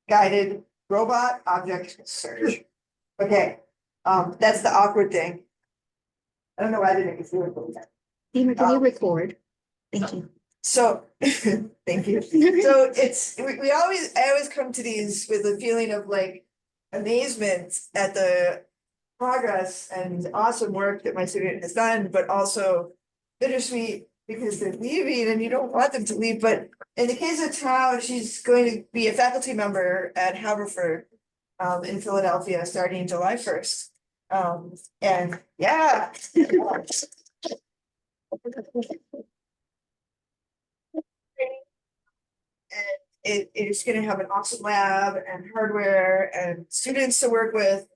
guided robot object search. Okay, that's the awkward thing. I don't know why I didn't do it. Can you record? Thank you. So, thank you. So I always come to these with a feeling of like amazement at the progress and awesome work that my student has done, but also bittersweet because they're leaving and you don't want them to leave. But in the case of Tao, she's going to be a faculty member at Haverford in Philadelphia starting July 1st. And yeah. And it is going to have an awesome lab and hardware and students to work with,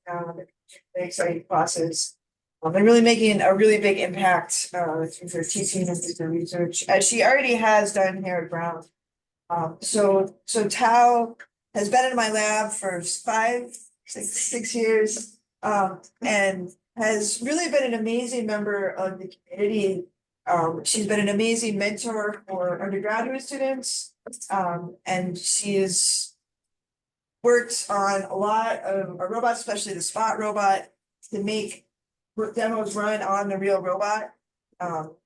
exciting classes. And really making a really big impact through her teaching and through her research, as she already has done here at Brown. So Tao has been in my lab for 6 years, and has really been an amazing member of the community. She's been an amazing mentor for undergraduate students, and she has worked on a lot of robots, especially the Spot robot, to make demos run on the real robot.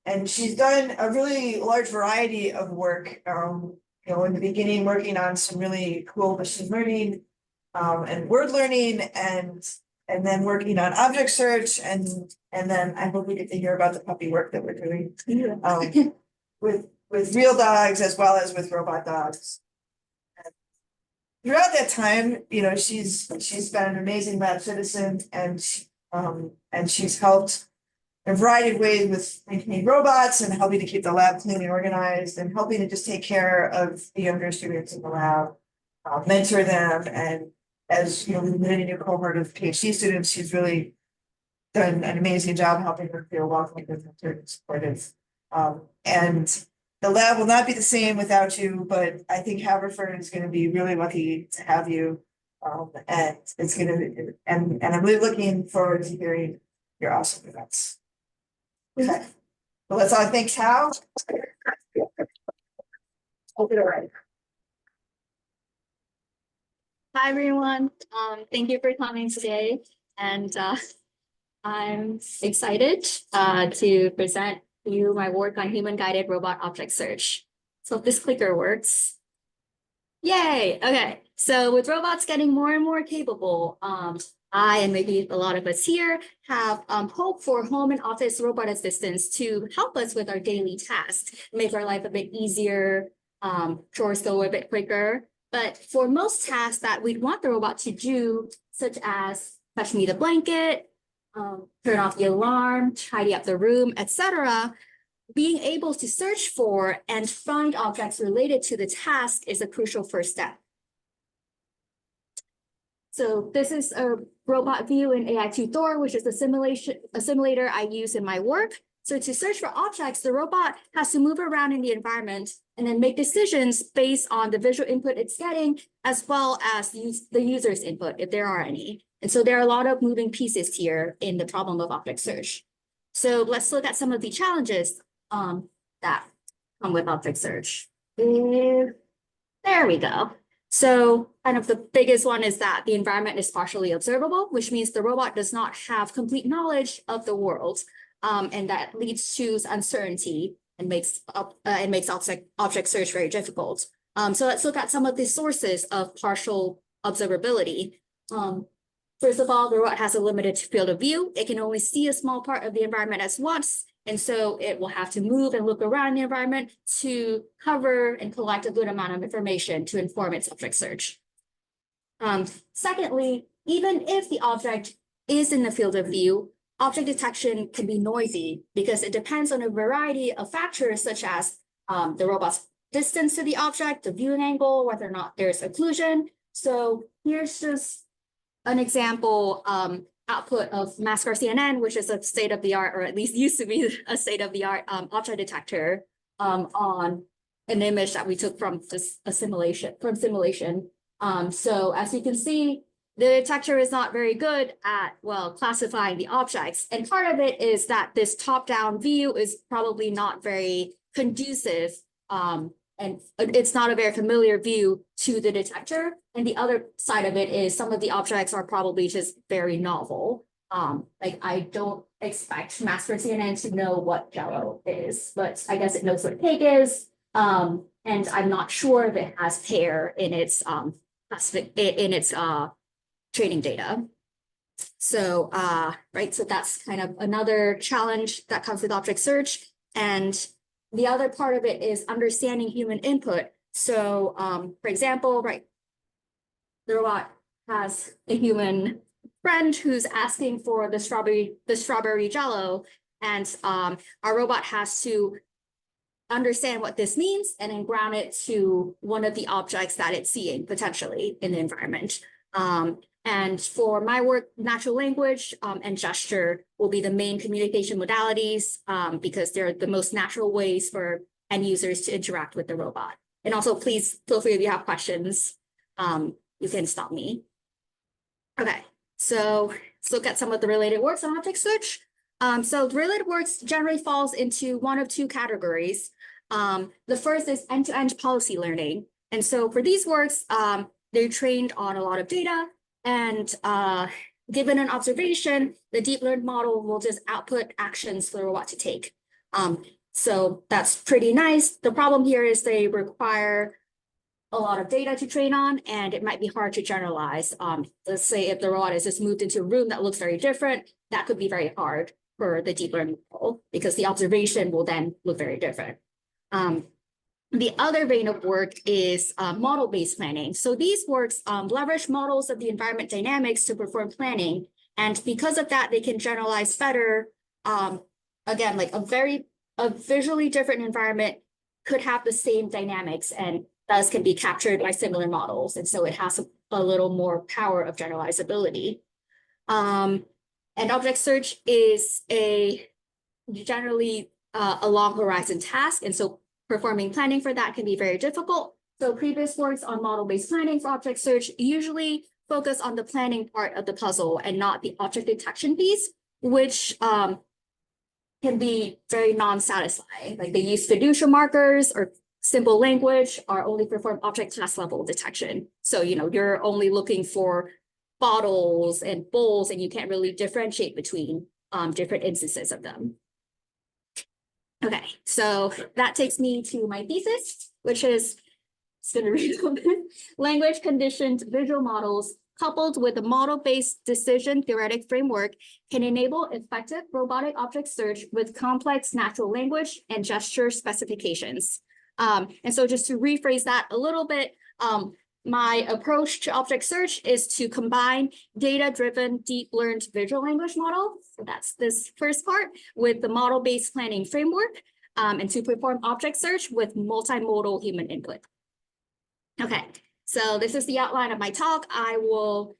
And she's done a really large variety of work. In the beginning, working on some really cool machine learning and word learning, and then working on object search, and then I hope we get to hear about the puppy work that we're doing with real dogs as well as with robot dogs. And throughout that time, she's been an amazing lab citizen, and she's helped in a variety of ways with maintaining robots and helping to keep the lab clean and organized, and helping to just take care of the younger students in the lab, mentor them. And as we've been a new cohort of PhD students, she's really done an amazing job helping them feel welcome and supportive. And the lab will not be the same without you, but I think Haverford is going to be really lucky to have you. And it's going to, and I'm really looking forward to hearing your awesome events. Okay, well, let's all thank Tao. Hold it away. Hi, everyone. Thank you for coming today. And I'm excited to present to you my work on human-guided robot object search. So if this clicker works. Yay! Okay, so with robots getting more and more capable, I and maybe a lot of us here have hope for home and office robot assistants to help us with our daily tasks, make our life a bit easier, chores go a bit quicker. But for most tasks that we'd want the robot to do, such as fetch me the blanket, turn off the alarm, tidy up the room, etc., being able to search for and find objects related to the task is a crucial first step. So this is a robot view in AI Tutor, which is a simulator I use in my work. So to search for objects, the robot has to move around in the environment and then make decisions based on the visual input it's getting, as well as the user's input, if there are any. And so there are a lot of moving pieces here in the problem of object search. So let's look at some of the challenges that come with object search. There we go. So kind of the biggest one is that the environment is partially observable, which means the robot does not have complete knowledge of the world, and that leads to uncertainty and makes object search very difficult. So let's look at some of the sources of partial observability. First of all, the robot has a limited field of view. It can only see a small part of the environment at once. And so it will have to move and look around the environment to cover and collect a good amount of information to inform its object search. Secondly, even if the object is in the field of view, object detection can be noisy because it depends on a variety of factors, such as the robot's distance to the object, the viewing angle, whether or not there's occlusion. So here's just an example output of Mascar CNN, which is a state-of-the-art, or at least used to be a state-of-the-art object detector on an image that we took from simulation. So as you can see, the detector is not very good at, classifying the objects. And part of it is that this top-down view is probably not very conducive and and it's not a very familiar view to the detector. And the other side of it is some of the objects are probably just very novel. Like I don't expect master CNN to know what Jello is, but I guess it knows what cake is. And I'm not sure if it has pear in its training data. So right, so that's kind of another challenge that comes with object search. And the other part of it is understanding human input. So for example, right, the robot has a human friend who's asking for the strawberry Jello, and our robot has to understand what this means and then ground it to one of the objects that it's seeing potentially in the environment. And for my work, natural language and gesture will be the main communication modalities because they're the most natural ways for end users to interact with the robot. And also, please feel free if you have questions, you can stop me. Okay, so let's look at some of the related works on object search. So the related works generally falls into one of two categories. The first is end-to-end policy learning. And so for these works, they're trained on a lot of data, and given an observation, the deep learned model will just output actions for the robot to take. So that's pretty nice. The problem here is they require a lot of data to train on, and it might be hard to generalize. Let's say if the robot is just moved into a room that looks very different, that could be very hard for the deep learning model because the observation will then look very different. The other vein of work is model-based planning. So these works leverage models of the environment dynamics to perform planning. And because of that, they can generalize better. Again, like a visually different environment could have the same dynamics and thus can be captured by similar models. And so it has a little more power of generalizability. And object search is generally a long horizon task. And so performing planning for that can be very difficult. So previous works on model-based planning for object search usually focus on the planning part of the puzzle and not the object detection piece, which can be very non-satisfying. Like they use fiducial markers or simple language or only perform object class level detection. So, you're only looking for bottles and bowls, and you can't really differentiate between different instances of them. Okay, so that takes me to my thesis, which is, going to read a little bit, language conditioned visual models coupled with a model-based decision-theoretic framework can enable effective robotic object search with complex natural language and gesture specifications. And so just to rephrase that a little bit, my approach to object search is to combine data-driven deep learned visual language model, so that's this first part, with the model-based planning framework, and to perform object search with multimodal human input. Okay, so this is the outline of my talk. I will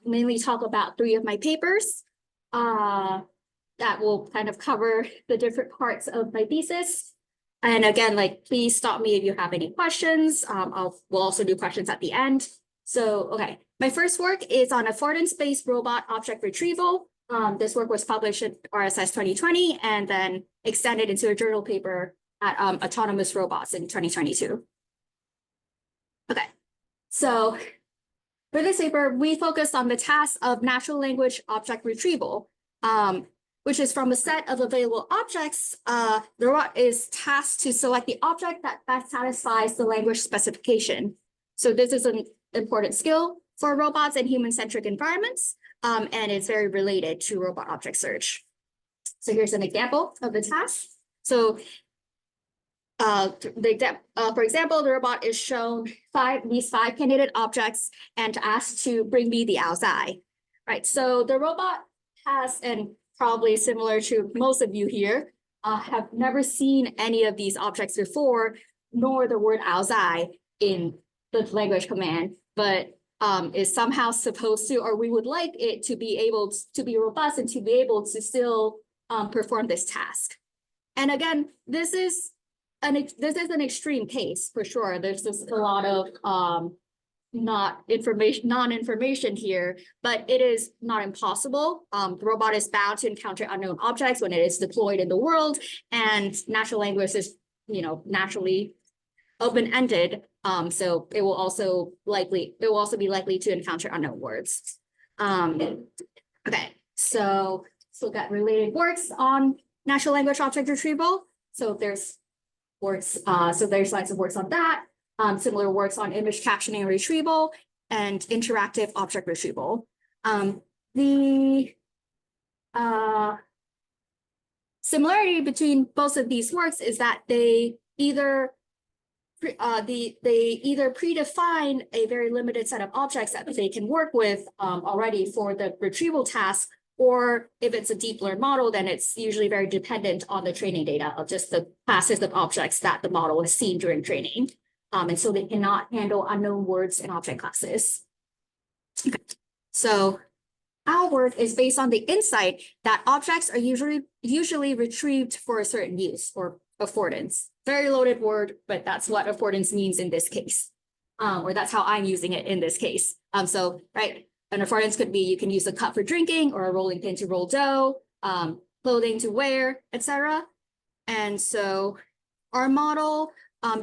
mainly talk about 3 of my papers that will kind of cover the different parts of my thesis. And again, please stop me if you have any questions. We'll also do questions at the end. So, okay, my first work is on affordance-based robot object retrieval. This work was published in RSS 2020 and then extended into a journal paper at Autonomous Robots in 2022. Okay, so for this paper, we focused on the task of natural language object retrieval. Which is from a set of available objects, the robot is tasked to select the object that best satisfies the language specification. So this is an important skill for robots in human-centric environments, and it's very related to robot object search. So here's an example of the task. So for example, the robot is shown these five candidate objects and asked to bring me the outside. Right, so the robot has probably similar to most of you here, have never seen any of these objects before, nor the word outside in the language command, but is somehow supposed to, or we would like it to be able to be robust and to be able to still perform this task. And again, this is an extreme case for sure. There's just a lot of non-information here, but it is not impossible. The robot is bound to encounter unknown objects when it is deployed in the world, and natural language is, naturally open-ended. So it will also be likely to encounter unknown words. Okay, so let's look at related works on natural language object retrieval. So there's works, there's lots of works on that. Similar works on image captioning and retrieval and interactive object retrieval. The similarity between both of these works is that they either predefine a very limited set of objects that they can work with already for the retrieval task, or if it's a deep learned model, then it's usually very dependent on the training data of just the classes of objects that the model has seen during training. And so they cannot handle unknown words and object classes. Okay. So our work is based on the insight that objects are usually retrieved for a certain use or affordance. Very loaded word, but that's what affordance means in this case. Or that's how I'm using it in this case. So, right, an affordance could be you can use a cup for drinking or a rolling pin to roll dough, clothing to wear, etc. And so our model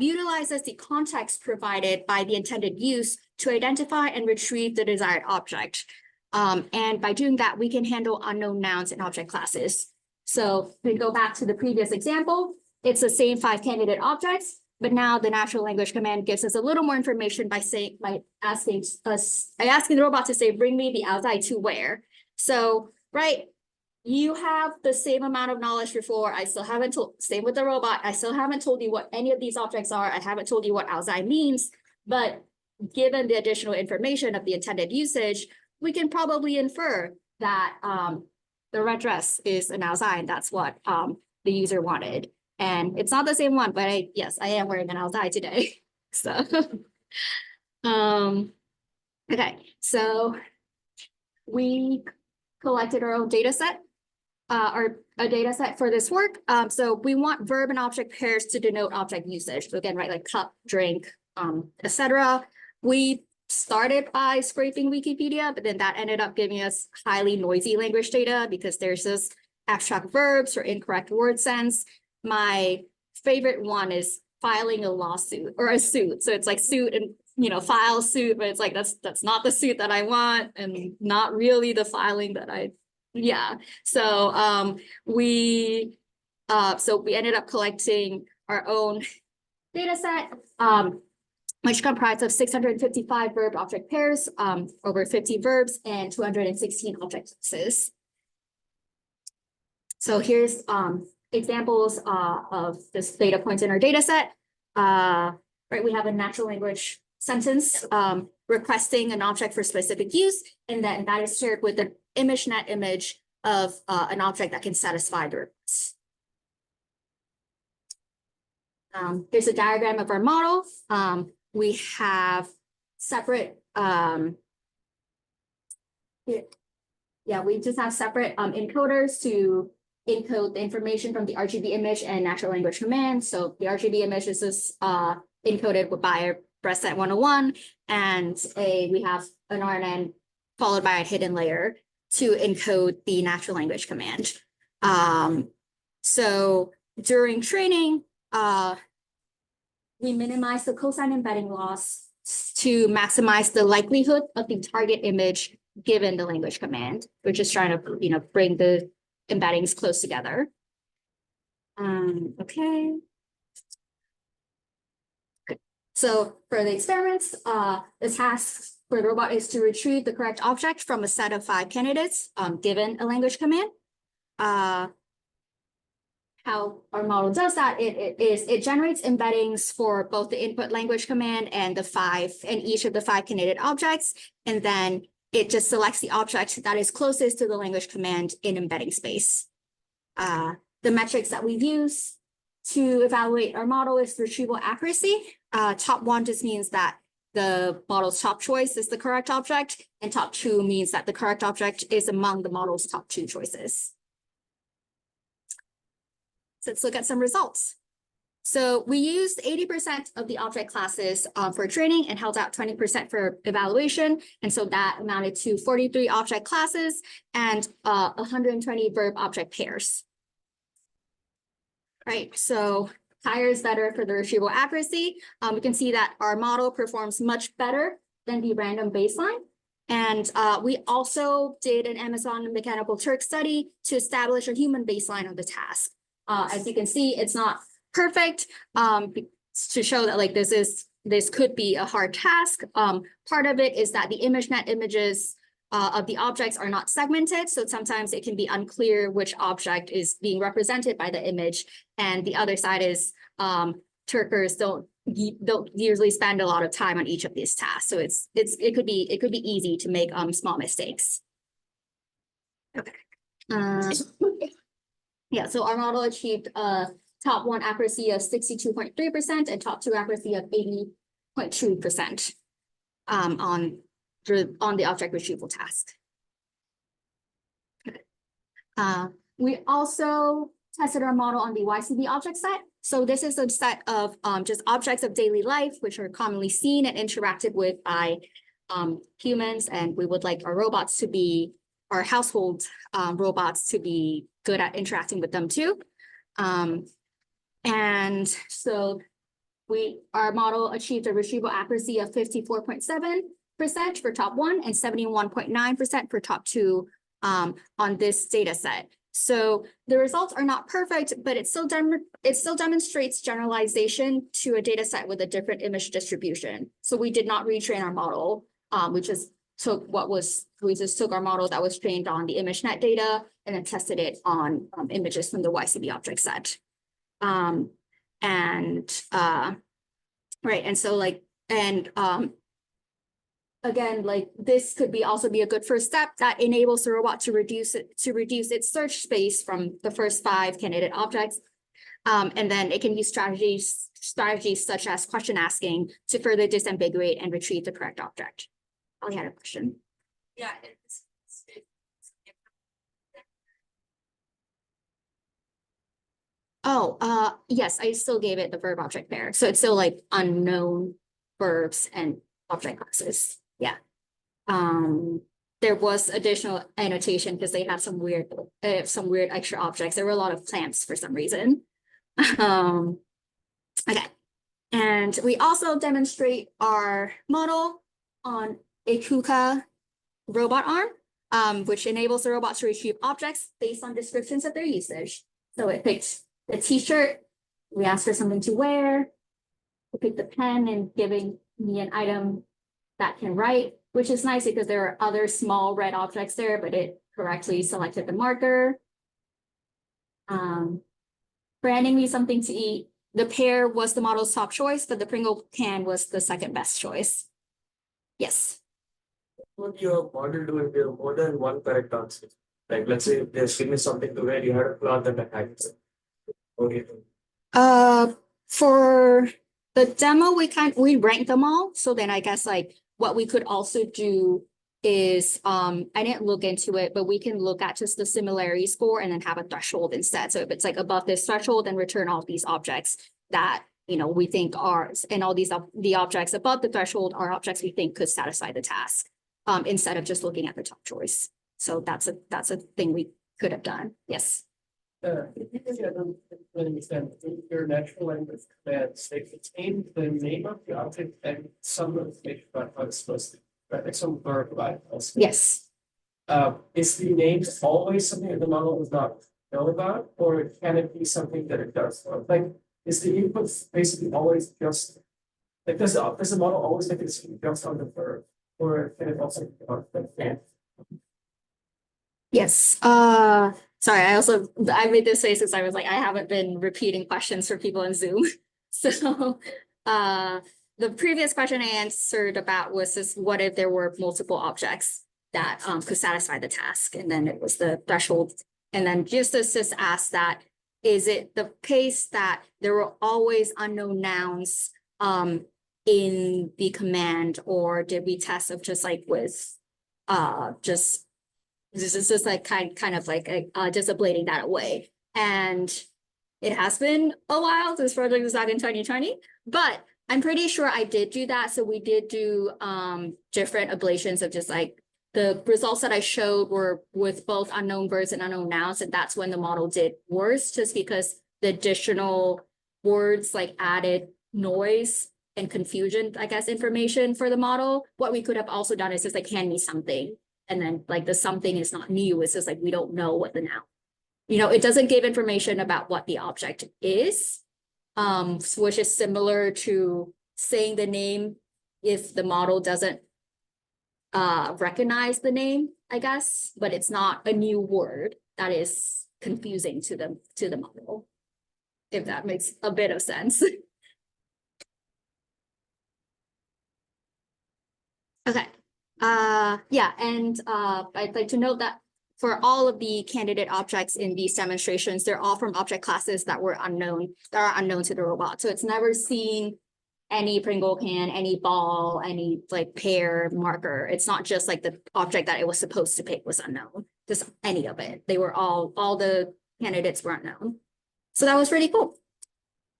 utilizes the context provided by the intended use to identify and retrieve the desired object. And by doing that, we can handle unknown nouns and object classes. So we go back to the previous example. It's the same 5 candidate objects, but now the natural language command gives us a little more information by asking the robot to say, bring me the outside to wear. So, right, you have the same amount of knowledge before. I still haven't told, same with the robot. I still haven't told you what any of these objects are. I haven't told you what outside means, but given the additional information of the intended usage, we can probably infer that the red dress is an outside, and that's what the user wanted. And it's not the same one, but yes, I am wearing an outside today. So, okay, so we collected our own data set, or a data set for this work. So we want verb and object pairs to denote object usage. So again, right, like cup, drink, etc. We started by scraping Wikipedia, but then that ended up giving us highly noisy language data because there's this abstract verbs or incorrect word sense. My favorite one is filing a lawsuit or a suit. So it's like suit and, you know, file suit, but it's like, that's not the suit that I want and not really the filing that So we ended up collecting our own data set, which comprised of 655 verb object pairs, over 50 verbs and 216 object classes. So here's examples of this data points in our data set. Right, we have a natural language sentence requesting an object for specific use, and then that is shared with an ImageNet image of an object that can satisfy the request. Here's a diagram of our model. We have separate, we just have separate encoders to encode the information from the RGB image and natural language command. So the RGB image is just encoded by breastset 101, and we have an RNN followed by a hidden layer to encode the natural language command. So during training, we minimize the cosine embedding loss to maximize the likelihood of the target image given the language command. We're just trying to, you know, bring the embeddings close together. Okay. Good. So for the experiments, the task for the robot is to retrieve the correct object from a set of 5 candidates given a language command. How our model does that, it generates embeddings for both the input language command and each of the 5 candidate objects, and then it just selects the object that is closest to the language command in embedding space. The metrics that we use to evaluate our model is retrieval accuracy. Top 1 just means that the model's top choice is the correct object, and top 2 means that the correct object is among the model's top 2 choices. So let's look at some results. So we used 80% of the object classes for training and held out 20% for evaluation. And so that amounted to 43 object classes and 120 verb object pairs. Right, so higher is better for the retrieval accuracy. We can see that our model performs much better than the random baseline. And we also did an Amazon Mechanical Turk study to establish a human baseline of the task. As you can see, it's not perfect to show that like this could be a hard task. Part of it is that the ImageNet images of the objects are not segmented. So sometimes it can be unclear which object is being represented by the image. And the other side is Turkers don't usually spend a lot of time on each of these tasks. So it could be easy to make small mistakes. Okay. Yeah, so our model achieved top 1 accuracy of 62.3% and top 2 accuracy of 80.2% on the object retrieval task. We also tested our model on the YCB object set. So this is a set of just objects of daily life, which are commonly seen and interacted with by humans. And we would like our robots to be, our household robots to be good at interacting with them too. And so our model achieved a retrieval accuracy of 54.7% for top 1 and 71.9% for top 2 on this data set. So the results are not perfect, but it still demonstrates generalization to a data set with a different image distribution. So we did not retrain our model. We just took our model that was trained on the ImageNet data and then tested it on images from the YCB object set. Right, and so like, and again, like this could also be a good first step that enables the robot to reduce its search space from the first 5 candidate objects. And then it can use strategies such as question asking to further disambiguate and retrieve the correct object. I had a question. Yeah. Oh, yes, I still gave it the verb object pair. So it's still like unknown verbs and object classes. Yeah. There was additional annotation because they have some weird extra objects. There were a lot of plants for some reason. Okay. And we also demonstrate our model on a KUKA robot arm, which enables the robot to retrieve objects based on descriptions of their usage. So it picked the t-shirt, we asked for something to wear, we picked the pen and giving me an item that can write, which is nice because there are other small red objects there, but it correctly selected the marker. Branding me something to eat. The pear was the model's top choice, but the Pringle can was the second best choice. Yes. Would your model do if there are more than one correct answer? Like, let's say there's given something to wear, you had a cloth and a hat. Okay. For the demo, we rank them all. So then I guess like what we could also do is I didn't look into it, but we can look at just the similarity score and then have a threshold instead. So if it's like above this threshold, then return all these objects that we think are, and all these the objects above the threshold are objects we think could satisfy the task, instead of just looking at the top choice. So that's a thing we could have done. Yes. I don't understand. Your natural language commands, they contain the name of the object and some information about how it's supposed to, right? Like some verb about it. Yes. Is the name always something that the model does not know about, or can it be something that it does? Like, is the input basically always just like does the model always make it just on the verb, or can it also be on the fan? Yes. Sorry, I made this face because I was like, I haven't been repeating questions for people in Zoom. So the previous question I answered about was this, what if there were multiple objects that could satisfy the task? And then it was the threshold. And then just asked that, is it the case that there were always unknown nouns in the command, or did we test of just like with this is just like kind of like just ablating that away. And it has been a while. This project was back in 2020, but I'm pretty sure I did do that. So we did do different ablations of just like the results that I showed were with both unknown verbs and unknown nouns. And that's when the model did worse, just because the additional words like added noise and confusion, I guess, information for the model. What we could have also done is just like hand me something. And then like the something is not new. It's just like we don't know what the noun. It doesn't give information about what the object is, which is similar to saying the name if the model doesn't recognize the name, I guess, but it's not a new word that is confusing to the model, if that makes a bit of sense. Okay. Yeah, and I'd like to note that for all of the candidate objects in these demonstrations, they're all from object classes that are unknown to the robot. So it's never seen any Pringle can, any ball, any like pear marker. It's not just like the object that it was supposed to pick was unknown, just any of it. They were all the candidates were unknown. So that was pretty cool.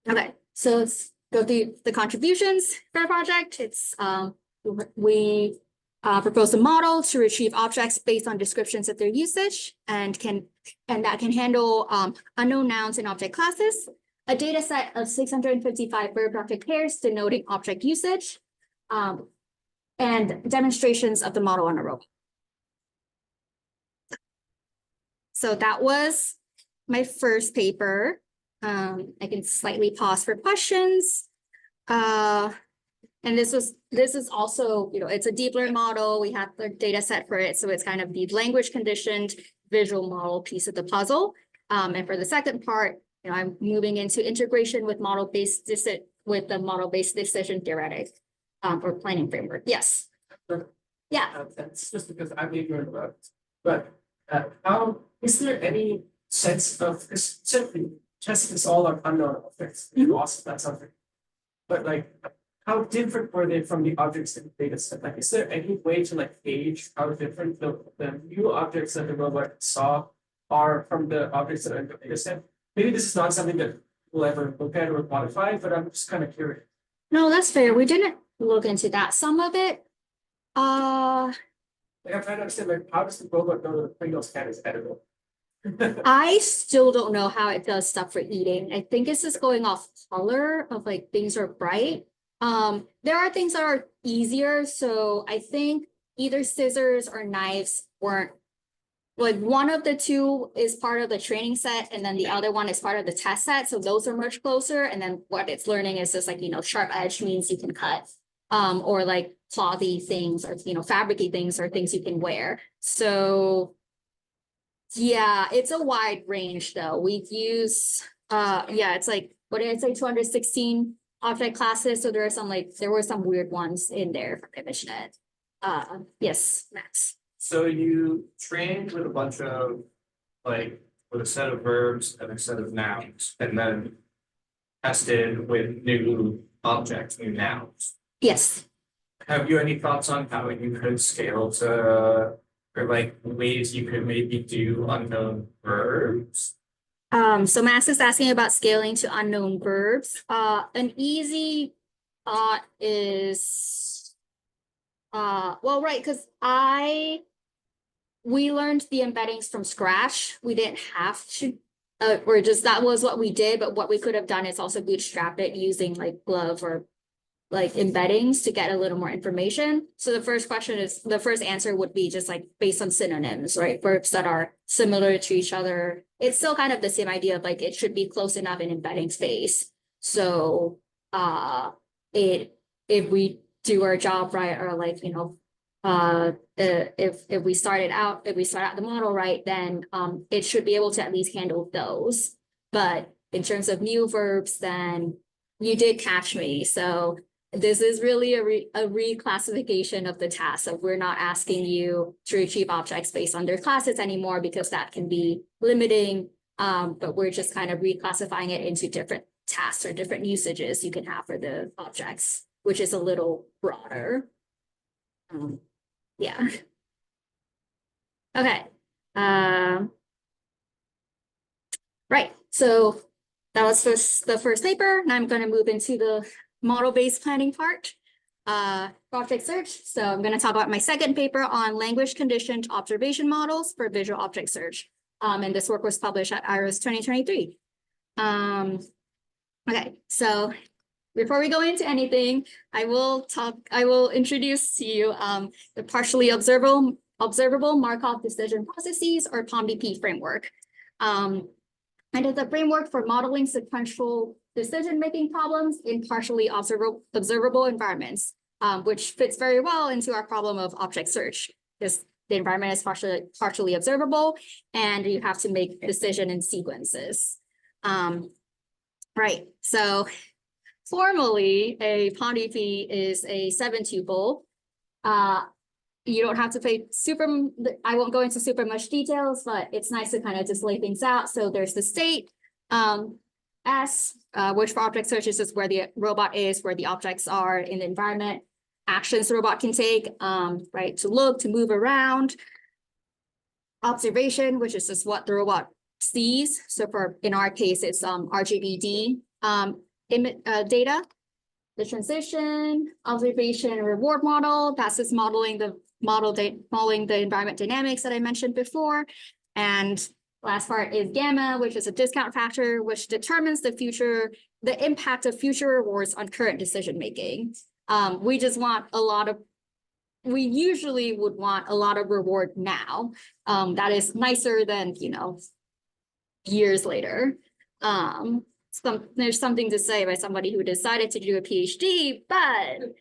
Okay, so let's go through the contributions for our project. It's we propose a model to retrieve objects based on descriptions of their usage and that can handle unknown nouns and object classes, a data set of 655 verb object pairs denoting object usage, and demonstrations of the model on a robot. So that was my first paper. I can slightly pause for questions. And this is also, it's a deep learning model. We have the data set for it. So it's kind of the language conditioned visual model piece of the puzzle. And for the second part, I'm moving into integration with model-based decision-theoretic or planning framework. Yes. Yeah. That's just because I'm ignorant about it. But how is there any sense of this? Simply, chess is all like unknown objects. You lost that something. But like, how different were they from the objects in the data set? Like, is there any way to like gauge how different the new objects that the robot saw are from the objects that are in the data set? Maybe this is not something that we'll ever look at or quantify, but I'm just kind of curious. No, that's fair. We didn't look into that. Some of it, Like, I'm trying to understand, like, how does the robot know that the Pringles cat is edible? I still don't know how it does stuff for eating. I think it's just going off color of like things are bright. There are things that are easier. So I think either scissors or knives weren't like one of the two is part of the training set and then the other one is part of the test set. So those are much closer. And then what it's learning is just like, sharp edge means you can cut, or like clothy things or, fabricy things or things you can wear. So yeah, it's a wide range though. We use, it's like, what did I say? 216 object classes. So there were some weird ones in there for ImageNet. Yes, Max. So you trained with a bunch of with a set of verbs and a set of nouns, and then tested with new objects, new nouns. Yes. Have you any thoughts on how you could scale to, or like ways you could maybe do unknown verbs? So Max is asking about scaling to unknown verbs. An easy thought is, right, because we learned the embeddings from scratch. We didn't have to, that was what we did, but what we could have done is also bootstrap it using like Glove or like embeddings to get a little more information. So the first answer would be just like based on synonyms, right? Verbs that are similar to each other. It's still kind of the same idea of like it should be close enough in embedding space. So if we do our job right, or like, if we start out the model right, then it should be able to at least handle those. But in terms of new verbs, then you did catch me. So this is really a reclassification of the task. So we're not asking you to retrieve objects based on their classes anymore because that can be limiting. But we're just kind of reclassifying it into different tasks or different usages you can have for the objects, which is a little broader. Yeah. Okay. Right. So that was the first paper. Now I'm going to move into the model-based planning part, object search. So I'm going to talk about my second paper on language conditioned observation models for visual object search. And this work was published at IRIS 2023. Okay, so before we go into anything, I will introduce to you the partially observable Markov decision processes, or POMDP framework. And it's a framework for modeling sequential decision-making problems in partially observable environments, which fits very well into our problem of object search, because the environment is partially observable, and you have to make decision in sequences. Right, so formally, a POMDP is a 7-tuple. You don't have to pay I won't go into super much details, but it's nice to kind of just lay things out. So there's the state, S, which for object searches is where the robot is, where the objects are in the environment. Actions the robot can take, right, to look, to move around. Observation, which is just what the robot sees. So in our case, it's RGBD data. The transition, observation, and reward model, that's just modeling the environment dynamics that I mentioned before. And last part is gamma, which is a discount factor, which determines the impact of future rewards on current decision making. We usually would want a lot of reward now. That is nicer than, years later. There's something to say by somebody who decided to do a PhD, but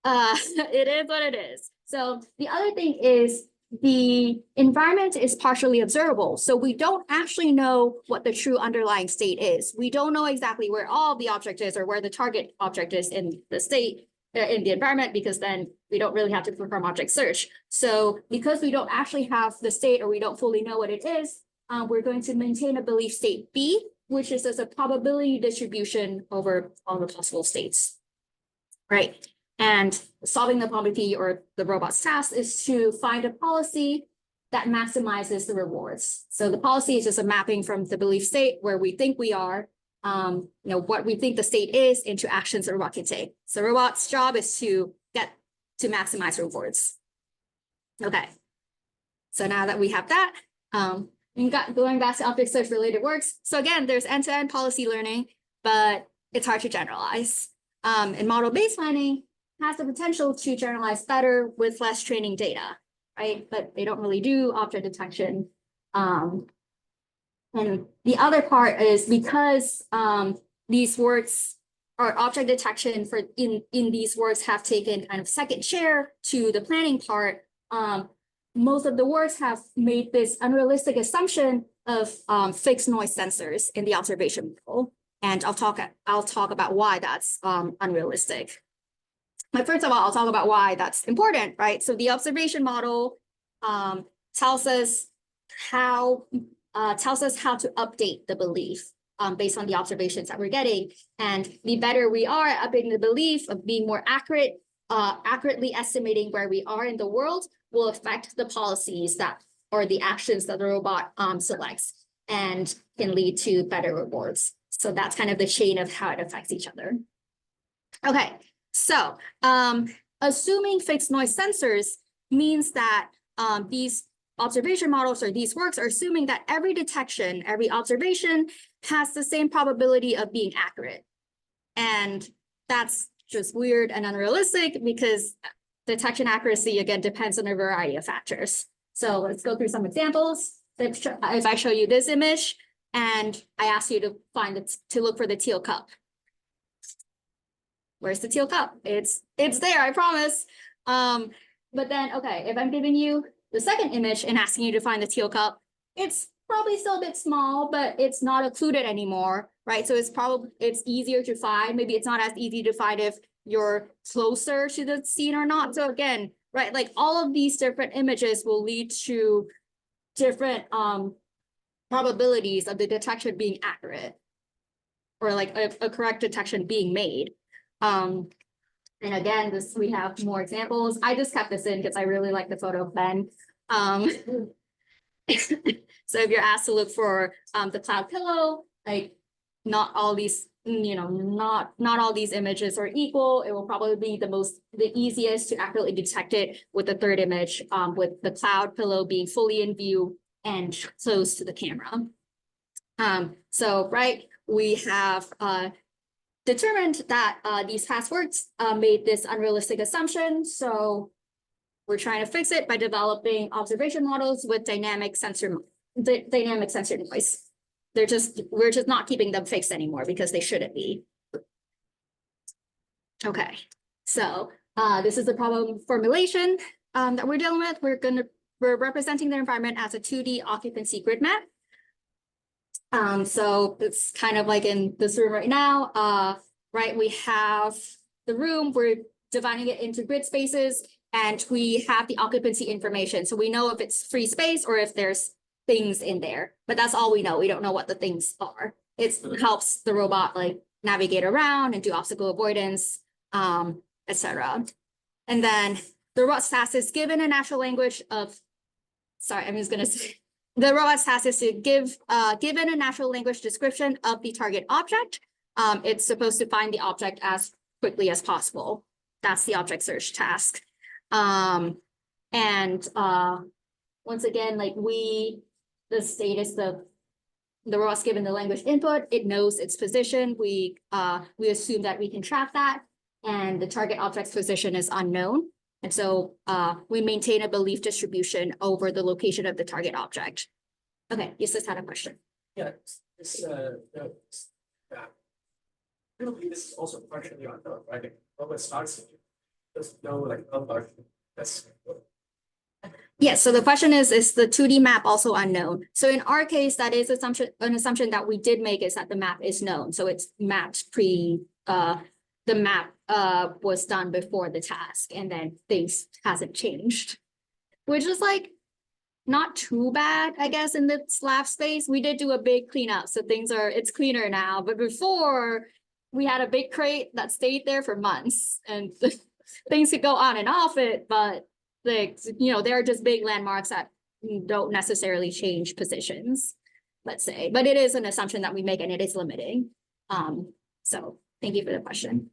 it is what it is. So the other thing is the environment is partially observable. So we don't actually know what the true underlying state is. We don't know exactly where all the object is or where the target object is in the state, in the environment, because then we don't really have to perform object search. So because we don't actually have the state, or we don't fully know what it is, we're going to maintain a belief state B, which is as a probability distribution over all the possible states, right? And solving the POMDP, or the robot's task, is to find a policy that maximizes the rewards. So the policy is just a mapping from the belief state, where we think we are, what we think the state is, into actions the robot can take. So the robot's job is to get to maximize rewards. Okay, so now that we have that, going back to object search related works. So again, there's end-to-end policy learning, but it's hard to generalize. And model-based learning has the potential to generalize better with less training data, right? But they don't really do object detection. And the other part is because these works, or object detection in these works, have taken kind of second chair to the planning part. Most of the works have made this unrealistic assumption of fixed noise sensors in the observation model, and I'll talk about why that's unrealistic. But first of all, I'll talk about why that's important, right? So the observation model tells us how to update the belief based on the observations that we're getting, and the better we are at updating the belief, of being more accurate, accurately estimating where we are in the world, will affect the policies or the actions that the robot selects, and can lead to better rewards. So that's kind of the chain of how it affects each other. Okay, so assuming fixed noise sensors means that these observation models, or these works, are assuming that every detection, every observation has the same probability of being accurate. And that's just weird and unrealistic, because detection accuracy, again, depends on a variety of factors. So let's go through some examples. If I show you this image and I ask you to look for the teal cup. Where's the teal cup? It's there, I promise. But then, okay, if I'm giving you the second image and asking you to find the teal cup, it's probably still a bit small, but it's not occluded anymore, right? So it's easier to find. Maybe it's not as easy to find if you're closer to the scene or not. So again, right, like all of these different images will lead to different probabilities of the detection being accurate, or like a correct detection being made. And again, we have more examples. I just kept this in because I really like the photo of Ben. So if you're asked to look for the cloud pillow, like not all these, not all these images are equal. It will probably be the easiest to accurately detect it with the third image, with the cloud pillow being fully in view and close to the camera. So, right, we have determined that these past works made this unrealistic assumption. So we're trying to fix it by developing observation models with dynamic sensor noise. We're just not keeping them fixed anymore because they shouldn't be. Okay, so this is the problem formulation that we're dealing with. We're representing the environment as a 2D occupancy grid map. So it's kind of like in this room right now, right? We have the room, we're dividing it into grid spaces, and we have the occupancy information. So we know if it's free space or if there's things in there, but that's all we know. We don't know what the things are. It helps the robot like navigate around and do obstacle avoidance, etc. And then the robot's task is given a natural language of, sorry, I'm just gonna say, the robot's task is to give, given a natural language description of the target object, it's supposed to find the object as quickly as possible. That's the object search task. Once again, like the status of the robot's given the language input, it knows its position. We assume that we can track that, and the target object's position is unknown. And so we maintain a belief distribution over the location of the target object. Okay, you just had a question. Yeah, really, this is also partially unknown, right? Robot starts, there's no like unknown. That's Yes, so the question is the 2D map also unknown? So in our case, that is an assumption that we did make is that the map is known. So it's mapped the map was done before the task, and then things hasn't changed, which is like not too bad, I guess, in the lab space. We did do a big cleanup, so it's cleaner now. But before, we had a big crate that stayed there for months, and things could go on and off it, but like, there are just big landmarks that don't necessarily change positions, let's say. But it is an assumption that we make, and it is limiting. So thank you for the question.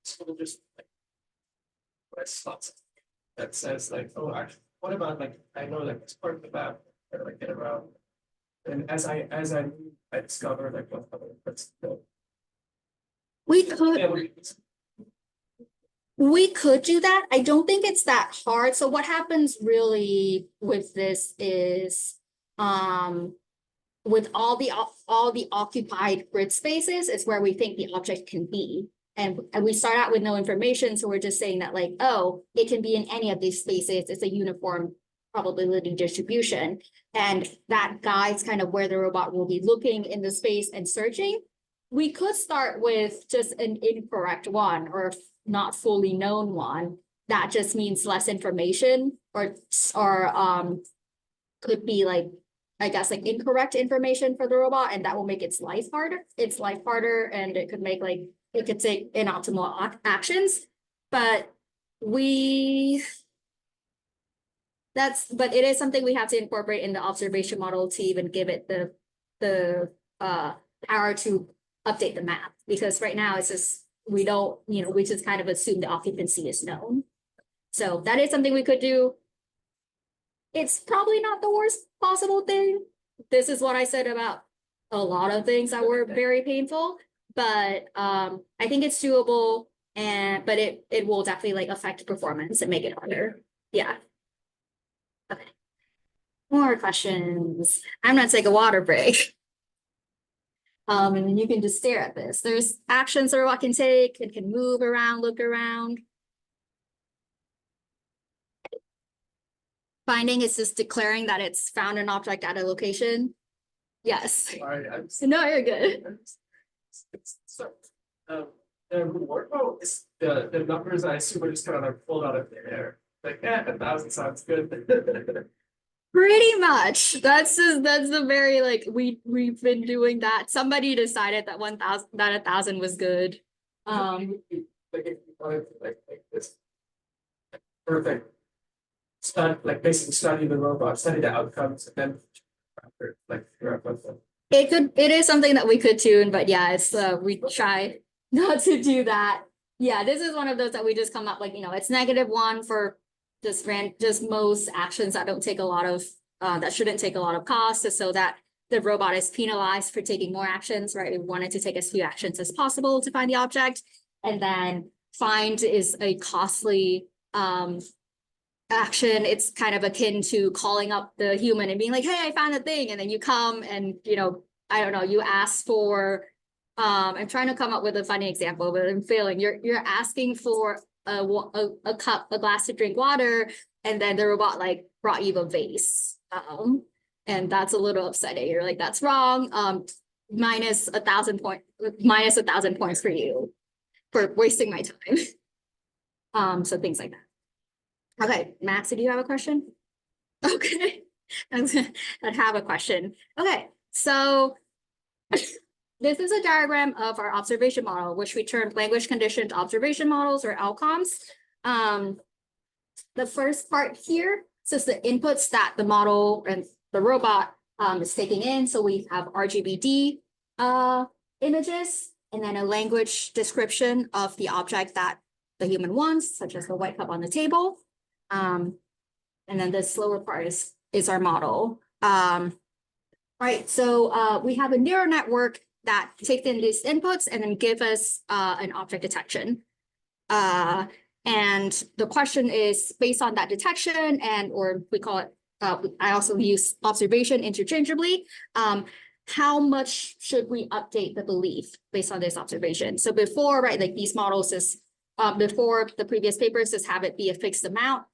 so just like press slots that says like, oh, actually, what about like I know like it's part of the map or like get around, and as I move, I discover like what other parts go. We could. Yeah, We could do that. I don't think it's that hard. So what happens really with this is, with all the occupied grid spaces is where we think the object can be. And we start out with no information. So we're just saying that like, oh, it can be in any of these spaces. It's a uniform probability distribution. And that guides kind of where the robot will be looking in the space and searching. We could start with just an incorrect one or not fully known one. That just means less information or could be like, I guess, like incorrect information for the robot, and that will make its life harder. And it could make like, it could take inoptimal actions, but it is something we have to incorporate in the observation model to even give it the power to update the map, because right now it's just, we just kind of assume the occupancy is known. So that is something we could do. It's probably not the worst possible thing. This is what I said about a lot of things that were very painful, but I think it's doable, but it will definitely like affect performance and make it harder. Yeah. Okay. More questions. I'm gonna take a water break. And then you can just stare at this. There's actions the robot can take. It can move around, look around. Finding is just declaring that it's found an object at a location. Yes. Sorry, No, you're good. So, the reward mode is the numbers I assume are just kind of like pulled out of the air. Like, 1,000 sounds good. Pretty much. That's the very like we've been doing that. Somebody decided that 1,000 was good. Like if you wanted to like this perfect basically study the robot, study the outcomes, and then like figure out what It is something that we could tune, but yeah, it's we try not to do that. Yeah, this is one of those that we just come up like, it's -1 for just most actions that don't take a lot of that shouldn't take a lot of cost, so that the robot is penalized for taking more actions, right? We want it to take as few actions as possible to find the object. And then find is a costly action. It's kind of akin to calling up the human and being like, hey, I found a thing. And then you come and, I don't know, you ask for, I'm trying to come up with a funny example, but I'm failing. You're asking for a glass to drink water, and then the robot like brought you a vase. And that's a little upsetting. You're like, that's wrong. Minus 1,000 points for you for wasting my time. So things like that. Okay, Max, do you have a question? Okay, I have a question. Okay, so this is a diagram of our observation model, which we termed language conditioned observation models, or LCOMs. The first part here says the inputs that the model and the robot is taking in. So we have RGBD images, and then a language description of the object that the human wants, such as the white cup on the table. And then the slower part is our model. Right, so we have a neural network that takes in these inputs and then give us an object detection. And the question is, based on that detection, or we call it, I also use observation interchangeably, how much should we update the belief based on this observation? So before, right, like these models is, before the previous papers, just have it be a fixed amount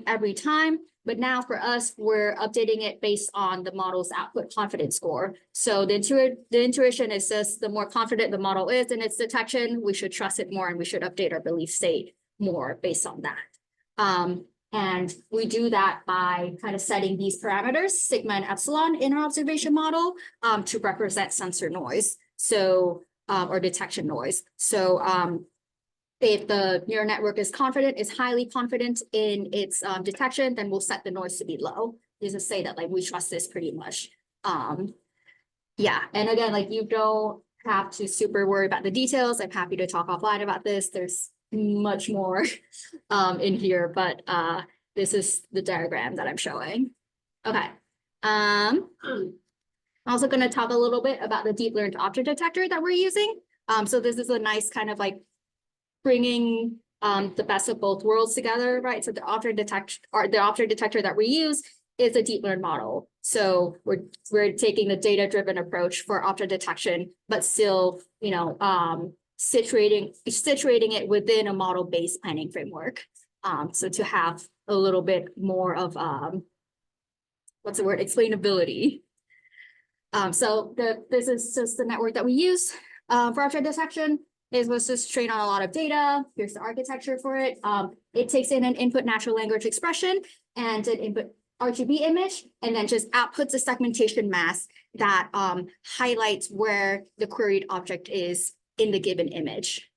every time. But now for us, we're updating it based on the model's output confidence score. So the intuition is just the more confident the model is in its detection, we should trust it more and we should update our belief state more based on that. And we do that by kind of setting these parameters, sigma and epsilon, in our observation model to represent sensor noise, so or detection noise. So if the neural network is highly confident in its detection, then we'll set the noise to be low. Just say that like we trust this pretty much. Yeah, and again, like you don't have to super worry about the details. I'm happy to talk offline about this. There's much more in here, but this is the diagram that I'm showing. Okay. I'm also going to talk a little bit about the deep learned object detector that we're using. So this is a nice kind of like bringing the best of both worlds together, right? So the object detector that we use is a deep learned model. So we're taking the data-driven approach for object detection, but still, situating it within a model-based planning framework. So to have a little bit more of explainability. So this is just the network that we use for object detection. It was just trained on a lot of data. Here's the architecture for it. It takes in an input natural language expression and an input RGB image, and then just outputs a segmentation mask that highlights where the queried object is in the given image.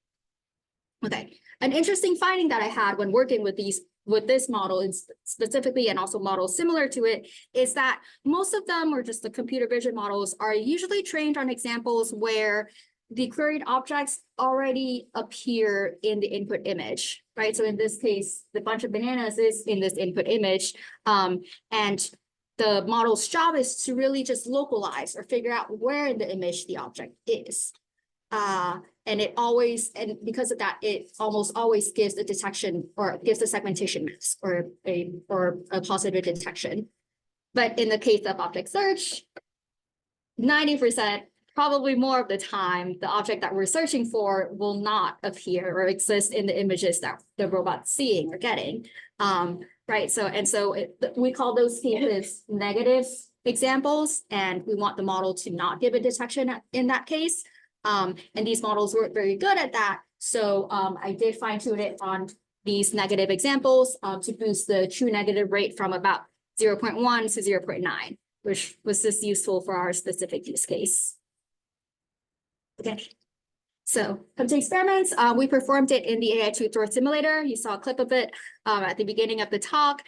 Okay, an interesting finding that I had when working with this model specifically, and also models similar to it, is that most of them, or just the computer vision models, are usually trained on examples where the queried objects already appear in the input image, right? So in this case, the bunch of bananas is in this input image, and the model's job is to really just localize or figure out where in the image the object is. And because of that, it almost always gives a detection or gives a segmentation mask or a positive detection. But in the case of object search, 90%, probably more of the time, the object that we're searching for will not appear or exist in the images that the robot's seeing or getting. Right, so we call those cases negative examples, and we want the model to not give a detection in that case. And these models weren't very good at that. So I did fine tune it on these negative examples to boost the true negative rate from about 0.1 to 0.9, which was just useful for our specific use case. Okay, so come to experiments. We performed it in the AI tutor simulator. You saw a clip of it at the beginning of the talk.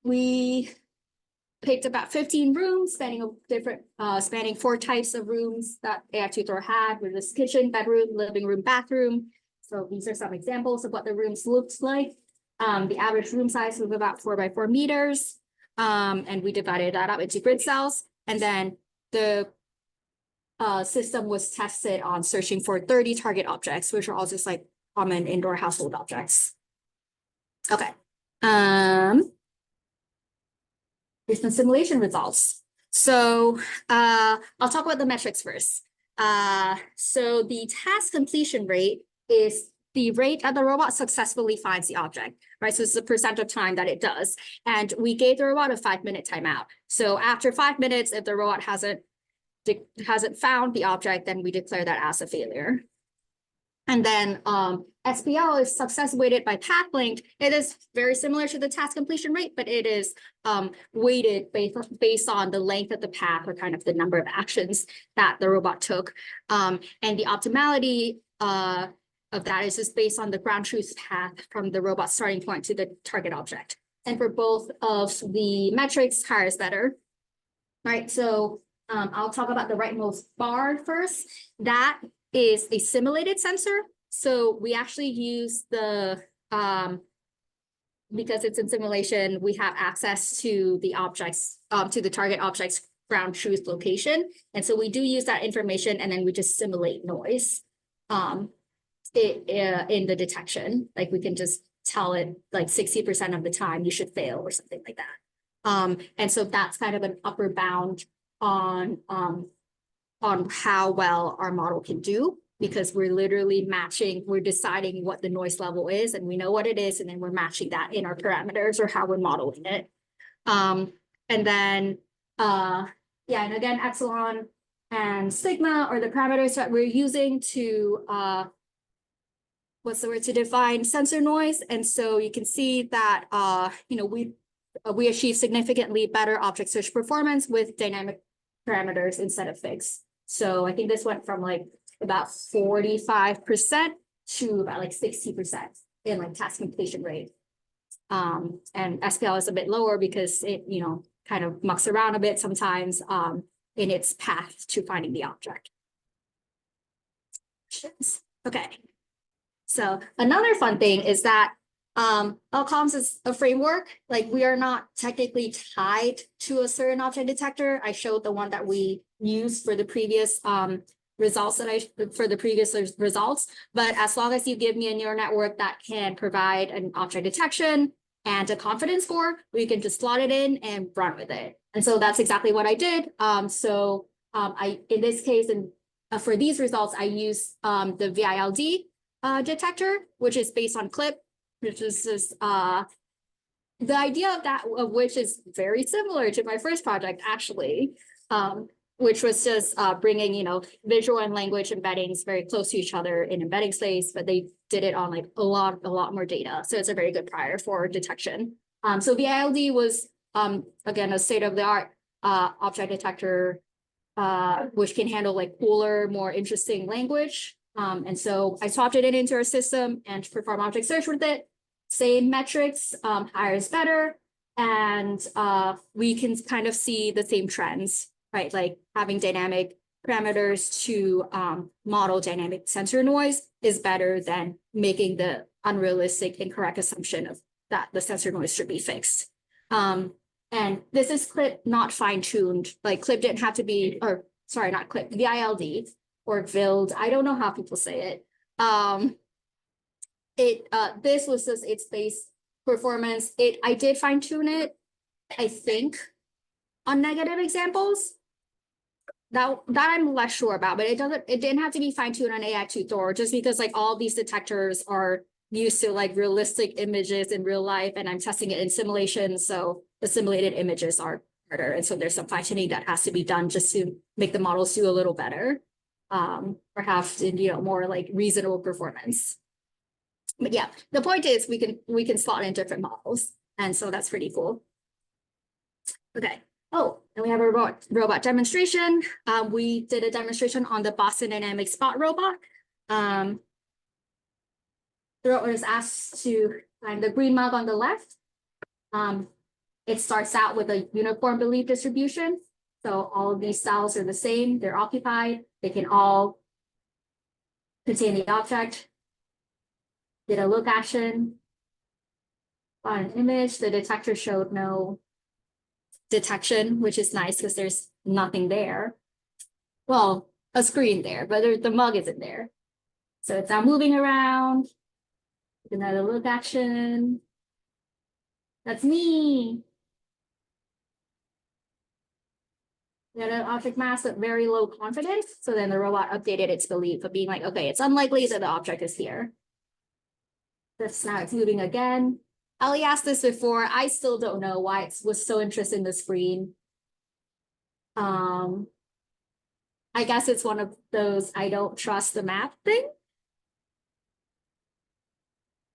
We picked about 15 rooms spanning 4 types of rooms that AI tutor had, with this kitchen, bedroom, living room, bathroom. So these are some examples of what the rooms looked like. The average room size was about 4 by 4 meters. And we divided that up into grid cells. And then the system was tested on searching for 30 target objects, which are all just like common indoor household objects. Okay. Here's some simulation results. So I'll talk about the metrics first. So the task completion rate is the rate that the robot successfully finds the object, right? So it's the percent of time that it does. And we gave the robot a 5-minute timeout. So after 5 minutes, if the robot hasn't found the object, then we declare that as a failure. And then SPL is success weighted by path length. It is very similar to the task completion rate, but it is weighted based on the length of the path or kind of the number of actions that the robot took. And the optimality of that is just based on the ground truth path from the robot starting point to the target object. And for both of the metrics, higher is better, right? So I'll talk about the rightmost bar first. That is a simulated sensor. So we actually use the, because it's in simulation, we have access to the objects, to the target object's ground truth location. And so we do use that information and then we just simulate noise in the detection. Like we can just tell it like 60% of the time you should fail or something like that. And so that's kind of an upper bound on how well our model can do, because we're literally matching, we're deciding what the noise level is and we know what it is, and then we're matching that in our parameters or how we're modeling it. And then, yeah, and again, epsilon and sigma are the parameters that we're using to, to define sensor noise. And so you can see that, you know, we achieve significantly better object search performance with dynamic parameters instead of fixed. So I think this went from like about 45% to about like 60% in like task completion rate. And SPL is a bit lower because it, you know, kind of mucks around a bit sometimes in its path to finding the object. Okay. So another fun thing is that LCOMS is a framework. Like we are not technically tied to a certain object detector. I showed the one that we used for the previous results but as long as you give me a neural network that can provide an object detection and a confidence score, we can just slot it in and run with it. And so that's exactly what I did. In this case, and for these results, I use the VILD detector, which is based on CLIP, which is just the idea of which is very similar to my first project, actually, which was just bringing, you know, visual and language embeddings very close to each other in embedding space, but they did it on like a lot more data. So it's a very good prior for detection. So VILD was, again, a state-of-the-art object detector, which can handle like cooler, more interesting language. And so I swapped it into our system and perform object search with it. Same metrics, higher is better. And we can kind of see the same trends, right? Like having dynamic parameters to model dynamic sensor noise is better than making the unrealistic, incorrect assumption of that the sensor noise should be fixed. And this is CLIP, not fine-tuned. Like CLIP didn't have to be, or sorry, not CLIP, VILD or VILD. I don't know how people say it. This was just its base performance. I did fine-tune it, I think, on negative examples. That I'm less sure about, but it didn't have to be fine-tuned on AI2 Thor, just because like all these detectors are used to like realistic images in real life, and I'm testing it in simulations, so the simulated images are harder, and so there's some fine-tuning that has to be done just to make the models do a little better, or have, you know, more like reasonable performance. But yeah, the point is we can slot in different models, and so that's pretty cool. Okay. Oh, and we have a robot demonstration. We did a demonstration on the Boston Dynamics spot robot. The robot was asked to find the green mug on the left. It starts out with a uniform belief distribution. So all of these cells are the same. They're occupied. They can all contain the object. Did a look action on an image. The detector showed no detection, which is nice because there's nothing there. Well, a screen there, but the mug isn't there. So it's now moving around. Another look action. That's me. We had an object mask at very low confidence. So then the robot updated its belief of being like, okay, it's unlikely that the object is here. This now it's moving again. Ali asked this before. I still don't know why it was so interested in the screen. I guess it's one of those I don't trust the map thing.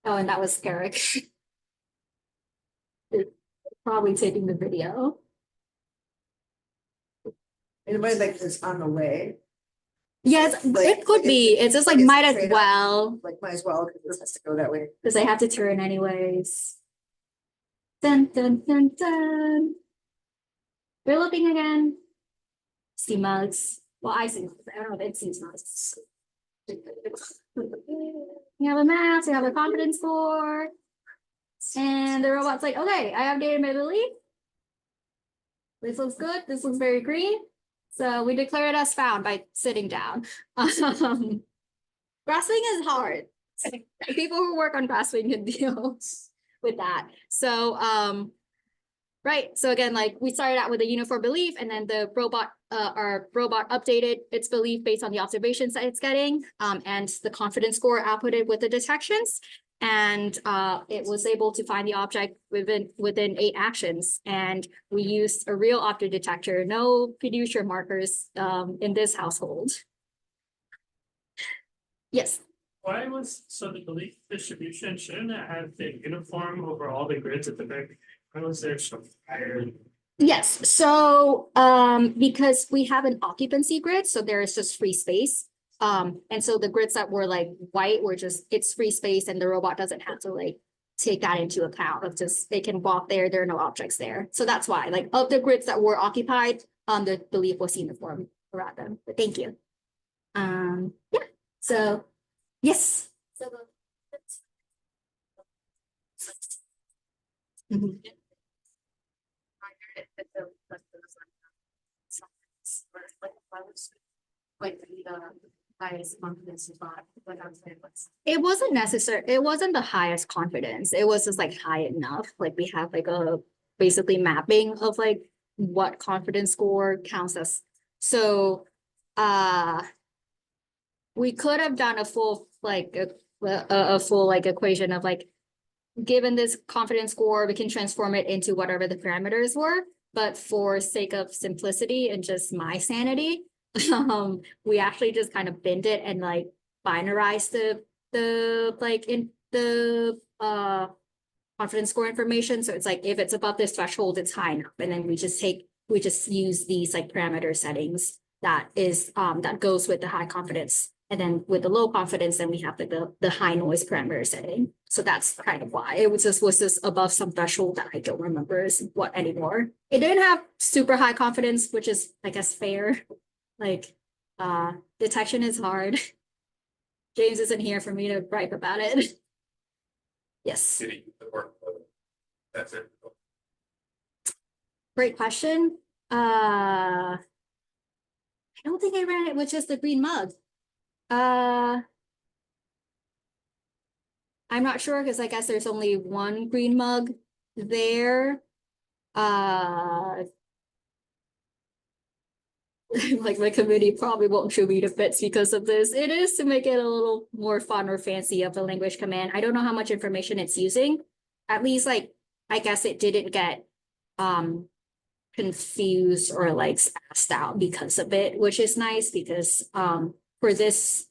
Oh, and that was Eric. Probably taking the video. It might like it's on the way, Yes, it could be. It's just like it's might as trade-off. well, like might as well, because it has to go that way. because I have to turn anyways. Dun dun dun dun. We're looking again. See mugs. Well, I see. I don't know if it sees mugs. We have a math, we have a confidence score. And the robot's like, okay, I updated my belief. This looks good. This looks very green. So we declare it as found by sitting down. Grasping is hard. People who work on grasping can deal with that. So right. So again, like we started out with a uniform belief, and then the robot, our robot updated its belief based on the observations that it's getting, and the confidence score outputted with the detections. And it was able to find the object within 8 actions. And we used a real object detector, no fiduciary markers in this household. Yes. Why was, so the belief distribution, shouldn't it have been uniform over all the grids at the back? Why was there some higher? Yes, so because we have an occupancy grid, so there is just free space. And so the grids that were like white were just, it's free space, and the robot doesn't have to like take that into account of just, they can walk there are no objects there. So that's why, like, of the grids that were occupied, the belief was uniform around them. But thank you. Yeah, so yes. So Mhm. Highest confidence spot, it wasn't necessary. It wasn't the highest confidence. It was just like high enough. Like we have like a basically mapping of like what confidence score counts as. So we could have done a full like a full like equation of like, given this confidence score, we can transform it into whatever the parameters were. But for sake of simplicity and just my sanity, we actually just kind of binned it and like binarized the like in the confidence score information. So it's like, if it's above this threshold, it's high enough. And then we just use these like parameter settings that is that goes with the high confidence. And then with the low confidence, then we have the high noise parameter setting. So that's kind of why it was just above some threshold that I don't remember is what anymore. It didn't have super high confidence, which is, I guess, fair. Like detection is hard. James isn't here for me to gripe about it. Yes. Did he work? That's it. Great question. I don't think I ran it with just the green mug. I'm not sure because I guess there's only one green mug there. Like my committee probably won't show me the bits because of this. It is to make it a little more fun or fancy of the language command. I don't know how much information it's using. At least like, I guess it didn't get confused or like spazzed out because of it, which is nice because for this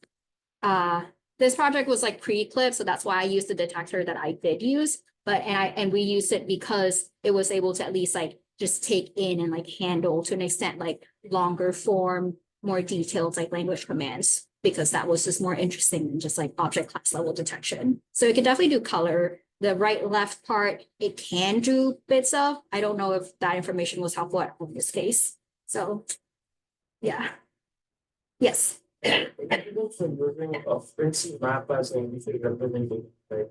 this project was like pre-clip, so that's why I used the detector that I did use. But and we used it because it was able to at least like just take in and like handle to an extent like longer form, more detailed like language commands, because that was just more interesting than just like object class level detection. So it can definitely do color. The right left part, it can do bits of. I don't know if that information was helpful in this case. So yeah. Yes. For using a Fritz map as an individual representation, right?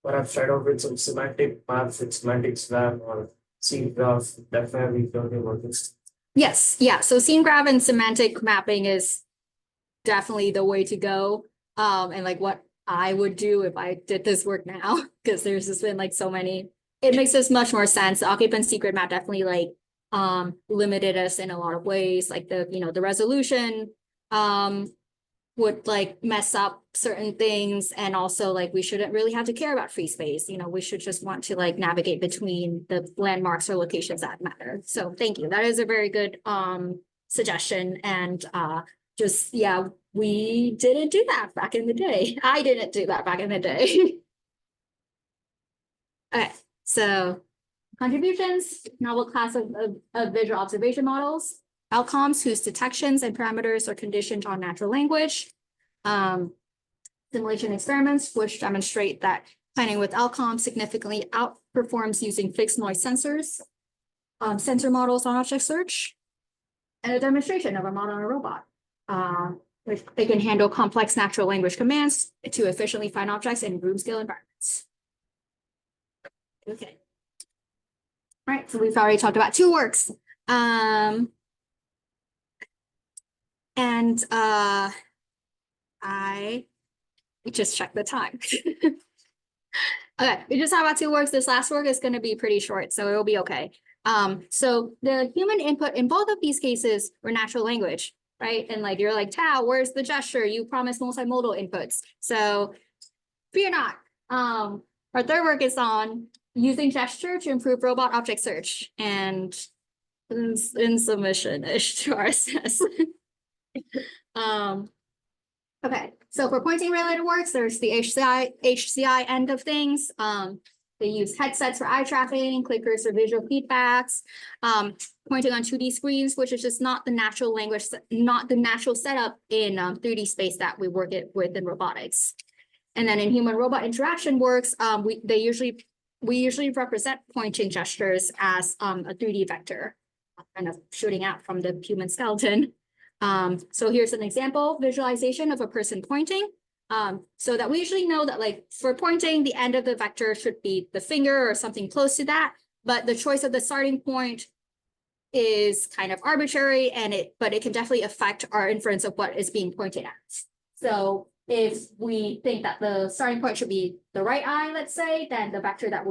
But I've tried out with some semantic maps with semantic slam or scene graph definitely don't work. Yes, yeah, so scene graph and semantic mapping is definitely the way to go. And like what I would do if I did this work now, because there's just been like so many, it makes this much more sense. The occupancy grid map definitely like limited us in a lot of ways, like the, you know, the resolution would like mess up certain things, and also like we shouldn't really have to care about free space. You know, we should just want to like navigate between the landmarks or locations that matter. So thank you. That is a very good suggestion. And just yeah, we didn't do that back in the day. I didn't do that back in the day. Okay, so contributions, novel class of visual observation models, outcomes whose detections and parameters are conditioned on natural language, simulation experiments, which demonstrate that planning with outcomes significantly outperforms using fixed noise sensors, sensor models on object search, and a demonstration of a model on a robot. Which they can handle complex natural language commands to efficiently find objects in room scale environments. Okay. All right, so we've already talked about 2 works. And I just checked the time. Okay, we just talked about 2 works. This last work is going to be pretty short, so it'll be okay. So the human input in both of these cases were natural language, right? And like you're like, Tao, where's the gesture? You promised multimodal inputs. So fear not. Our third work is on using gesture to improve robot object search, and in submission-ish to RSS. Okay, so for pointing related works, there's the HCI end of things. They use headsets for eye tracking, clickers for visual feedbacks, pointing on 2D screens, which is just not the natural language, not the natural setup in 3D space that we work with in robotics. And then in human robot interaction works, we usually represent pointing gestures as a 3D vector, kind of shooting out from the human skeleton. So here's an example visualization of a person pointing. So that we usually know that like for pointing, the end of the vector should be the finger or something close to that, but the choice of the starting point is kind of arbitrary, but it can definitely affect our inference of what is being pointed at. So if we think that the starting point should be the right eye, let's say, then the vector that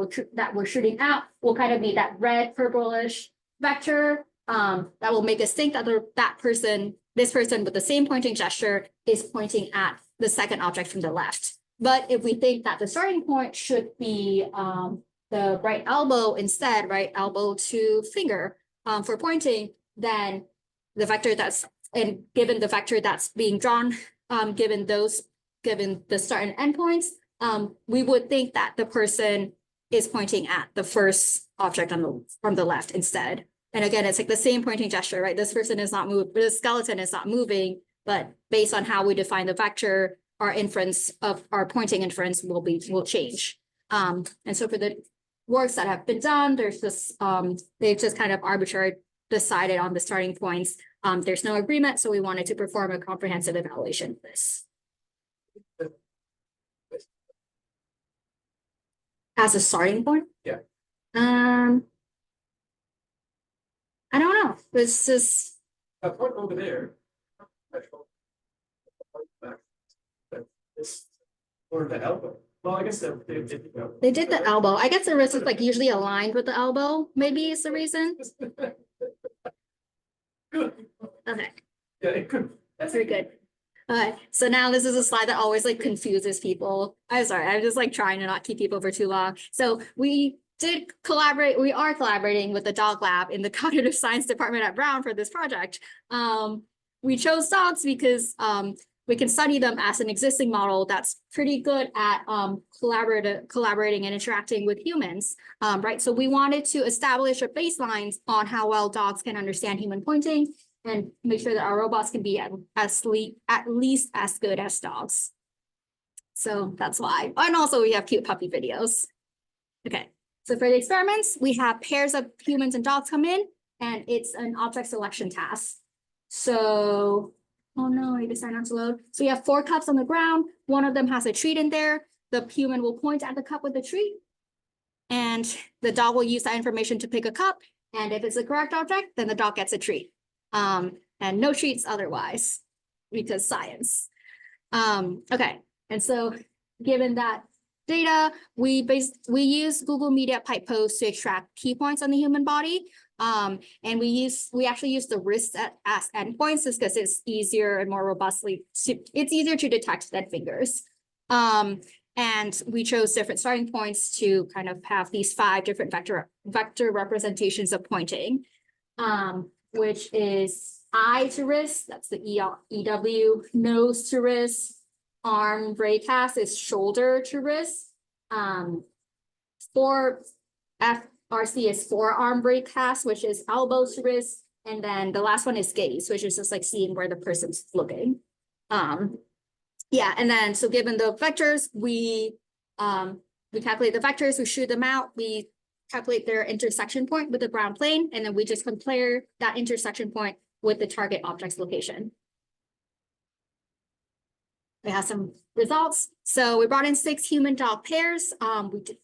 we're shooting out will kind of be that red purplish vector that will make us think that this person with the same pointing gesture is pointing at the second object from the left. But if we think that the starting point should be the right elbow instead, right elbow to finger for pointing, then the vector given the vector that's being drawn, given the start and end points, we would think that the person is pointing at the first object from the left instead. And again, it's like the same pointing gesture, right? This person is not moving, the skeleton is not moving, but based on how we define the vector, our inference of our pointing inference will change. And so for the works that have been done, there's this, they've just kind of arbitrarily decided on the starting points. There's no agreement, so we wanted to perform a comprehensive evaluation of this. As a starting point? Yeah. I don't know. This is That point over there. This or the elbow. Well, I guess they did the elbow. they did the elbow. I guess the wrist is like usually aligned with the elbow. Maybe is the reason. Okay, Yeah, it could. that's very good. Okay, so now this is a slide that always like confuses people. I'm sorry, I'm just like trying to not keep people for too long. So we are collaborating with the dog lab in the cognitive science department at Brown for this project. We chose dogs because we can study them as an existing model that's pretty good at collaborating and interacting with humans, right? So we wanted to establish a baseline on how well dogs can understand human pointing and make sure that our robots can be at least as good as dogs. So that's why. And also we have cute puppy videos. Okay. So for the experiments, we have pairs of humans and dogs come in, and it's an object selection task. So, oh no, I decided not to load. So you have 4 cups on the ground. One of them has a treat in there. The human will point at the cup with the treat. And and the dog will use that information to pick a cup. And if it's the correct object, then the dog gets a treat. And no treats otherwise, because science. Okay, and so given that data, we use Google Media Pipe Post to extract key points on the human body. And we actually use the wrists as endpoints just because it's easier and more robustly, it's easier to detect than fingers. And we chose different starting points to kind of have these 5 different vector representations of pointing, which is eye to wrist, that's the EW, nose to wrist, arm breakcast is shoulder to wrist. For FRC is forearm breakcast, which is elbow to wrist. And then the last one is gaze, which is just like seeing where the person's looking. Yeah, and then so given the vectors, we calculate the vectors, we shoot them out, we calculate their intersection point with the ground plane, and then we just compare that intersection point with the target object's location. We have some results. So we brought in 6 human dog pairs.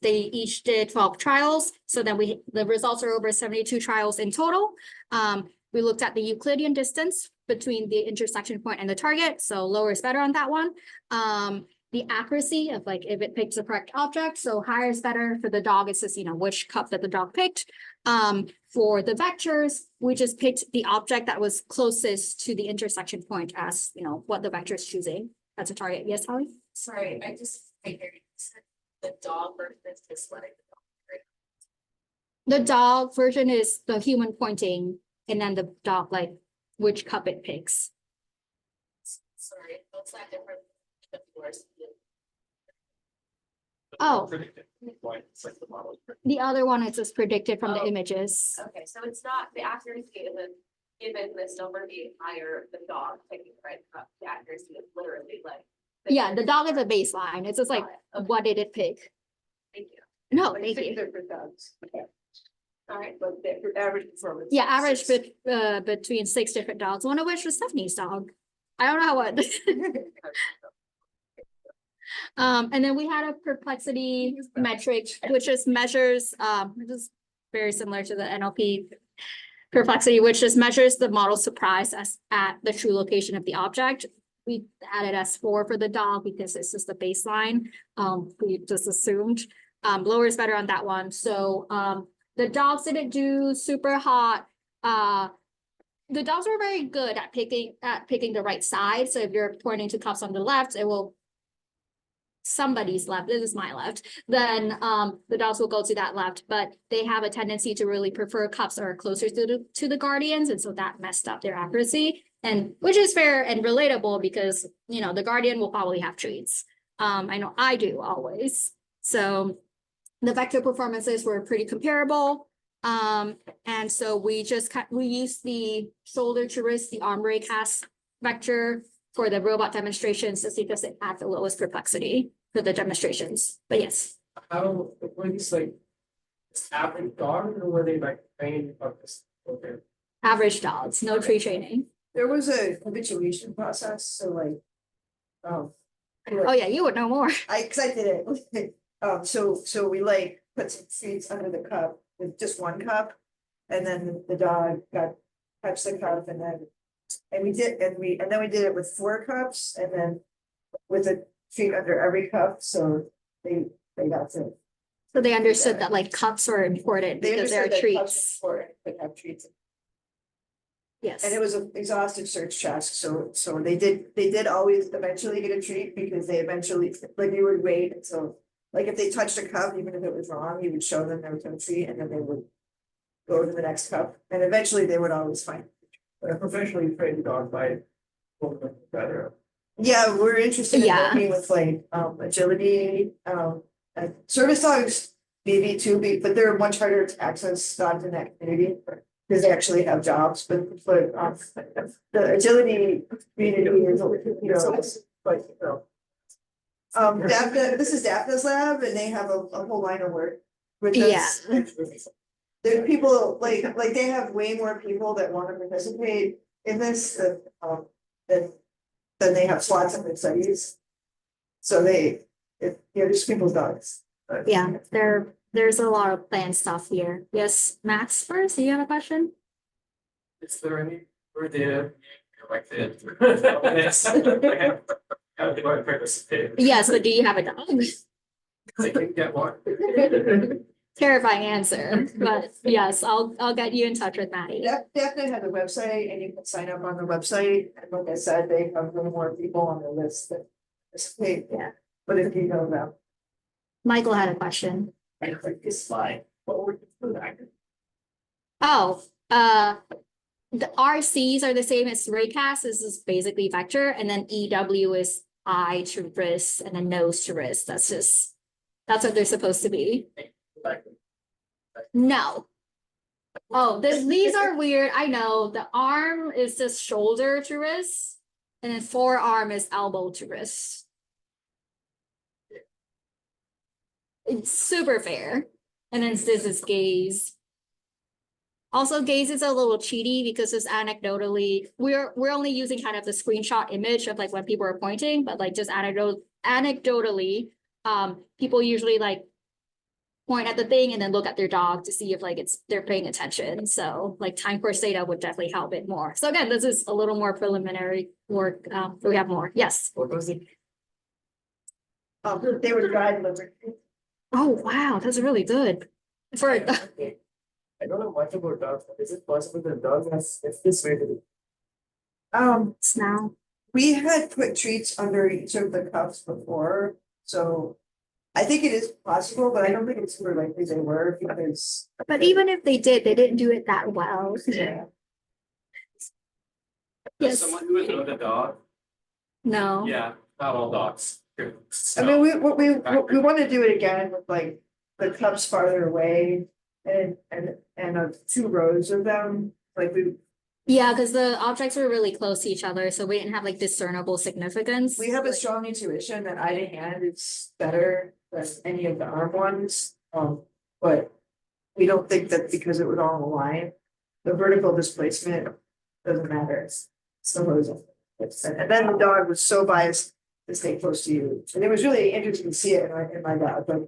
They each did 12 trials. So then the results are over 72 trials in total. We looked at the Euclidean distance between the intersection point and the target. So lower is better on that one. The accuracy of like if it picks the correct object. So higher is better. For the dog, it's just, which cup that the dog picked. For the vectors, we just picked the object that was closest to the intersection point as, what the vector is choosing. That's a target. Yes, Holly? Sorry, I just figured the dog versus just letting the dog. The dog version is the human pointing, and then the dog, like, which cup it picks. Sorry, that's not different. than yours. Oh. Predicted. Why it's like the model is predicted. The other one is just predicted from the Oh. images. Okay, so it's not the accuracy isn't given this number being higher, the dog taking the right cup, the accuracy is literally like. Yeah, the dog is a baseline. It's just like, Okay, what did it pick? thank you. No, thank you. Different dogs. Okay. All right, But the average performance. Yeah, is average 6. between 6 different dogs, one of which was Stephanie's dog. I don't know what. And then we had a perplexity metric, which just measures, this is very similar to the NLP perplexity, which just measures the model surprise at the true location of the object. We added S4 for the dog because it's just the baseline. We just assumed lower is better on that one. So the dogs didn't do super hot. The dogs were very good at picking the right side. So if you're pointing to cups on the left, it will somebody's left, this is my left, then the dogs will go to that left, but they have a tendency to really prefer cups that are closer to the guardians, and so that messed up their accuracy, and which is fair and relatable because the guardian will probably have treats. I know I do always. So the vector performances were pretty comparable. And so we used the shoulder to wrist, the arm breakcast vector for the robot demonstrations to see if it had the lowest perplexity for the demonstrations. But yes, How, were these like average dog or were they like trained of this? Okay. average dogs, no tree training. There was a habituation process, so like. Oh yeah, you would know more. Cause I did it. So we like put some treats under the cup with just one cup. And then the dog touched the cup and then we did it with 4 cups and then with a treat under every cup, so they got to. So they understood that like cups were important They because they're understood that cups treats. were important, but have treats. Yes. And it was an exhaustive search task, so they did always eventually get a treat because they eventually, like you would wait until, like if they touched a cup, even if it was wrong, you would show them there was no treat and then they would go to the next cup and eventually they would always find. But a professionally trained dog might look better. Yeah, we're interested in Yeah. working with like agility, service dogs maybe too, but they're much harder to access dogs in that community. Because they actually have jobs, but the agility community is, But Daphne, this is Daphne's lab and they have a whole line of work with this. There are people like they have way more people that want to participate in this than they have slots in their studies. So just people's dogs. Yeah, they're there's a lot of planned stuff here. Yes, Max first, do you have a question? Is there any more data collected? Yes. How do I participate? Yes, but do you have a dog? I can get one. Terrifying answer, but yes, I'll get you in touch with Maddie. Definitely has a website and you can sign up on the website. And like I said, they have a little more people on the list that participate. Yeah. But if you know them. Michael had a question. I click this slide. What would you do that? Oh, the RCs are the same as raycast. This is basically vector, and then EW is eye to wrist and then nose to wrist. That's what they're supposed to be. No. Oh, these are weird. I know. The arm is just shoulder to wrist, and then forearm is elbow to wrist. It's super fair. And then this is gaze. Also, gaze is a little cheaty because it's anecdotally, we're only using kind of the screenshot image of like when people are pointing, but like just anecdotally, people usually like point at the thing and then look at their dog to see if like they're paying attention. So like time course data would definitely help it more. So again, this is a little more preliminary work. We have more. Yes. What was it? They were guide delivered. Oh, wow. That's really good. For I don't know much about dogs, but is it possible that dogs has it's this way to now. We had put treats under each of the cups before, so. I think it is possible, but I don't think it's super likely they were because. But even if they did, they didn't do it that well. Yeah. Yes. Someone who would know the dog, No. yeah, not all dogs. I mean, we want to do it again with like the cups farther away and 2 rows of them, like we. Yeah, because the objects were really close to each other, so we didn't have like discernible significance. We have a strong intuition that eye to hand is better than any of the arm ones, but we don't think that because it was all in a line, the vertical displacement doesn't matter. It's the horizontal. And then the dog was so biased to stay close to you, and it was really interesting to see it in my dog, like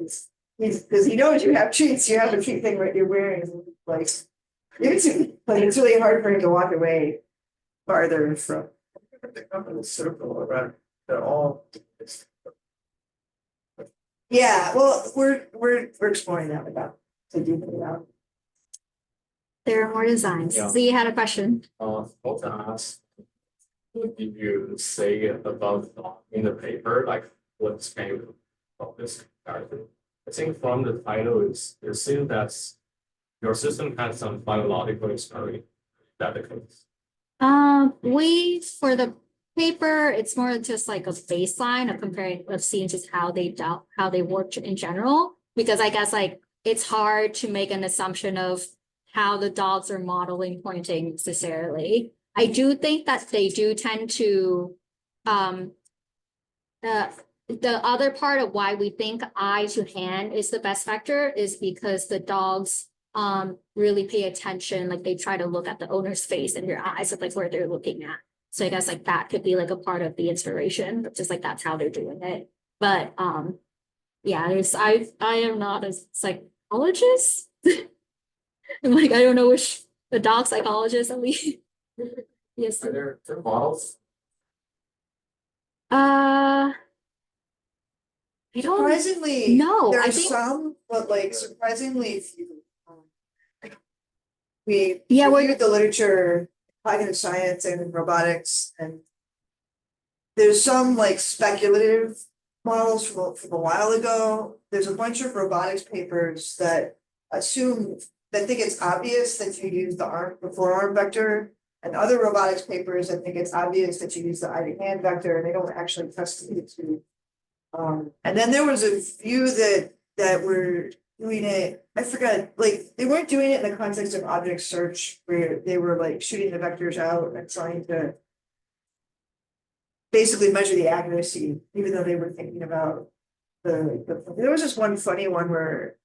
because he knows you have treats, you have a treat thing that you're wearing, like. It's really hard for him to walk away farther from. the company circle around? They're all. Yeah, well, we're exploring that about to do it out. There are more designs. Yeah. So you had a question. I want to ask, what did you say about in the paper, like what's kind of this comparison? I think from the title is it seems that your system has some biological experiment. Is that the case? For the paper, it's more just like a baseline of comparing of seeing just how they work in general. Because I guess like it's hard to make an assumption of how the dogs are modeling pointing necessarily. I do think that they do tend to the other part of why we think eye to hand is the best vector is because the dogs really pay attention, like they try to look at the owner's face and your eyes of like where they're looking at. So I guess like that could be like a part of the inspiration, just like that's how they're doing it. But yeah, I am not a psychologist. I'm like, I don't know which the dog psychologist at least. Yes. Are there models? I don't Surprisingly, know. there I are think some, but like surprisingly few. We Yeah, we're- reviewed the literature, cognitive science and robotics, and there's some like speculative models from a while ago. There's a bunch of robotics papers that assume that think it's obvious that you use the forearm vector, and other robotics papers that think it's obvious that you use the eye to hand vector, and they don't actually test the two. And then there was a few that were doing it, I forgot, like, they weren't doing it in the context of object search, where they were like shooting the vectors out and trying to basically measure the accuracy, even though they were thinking about there was just one funny one where,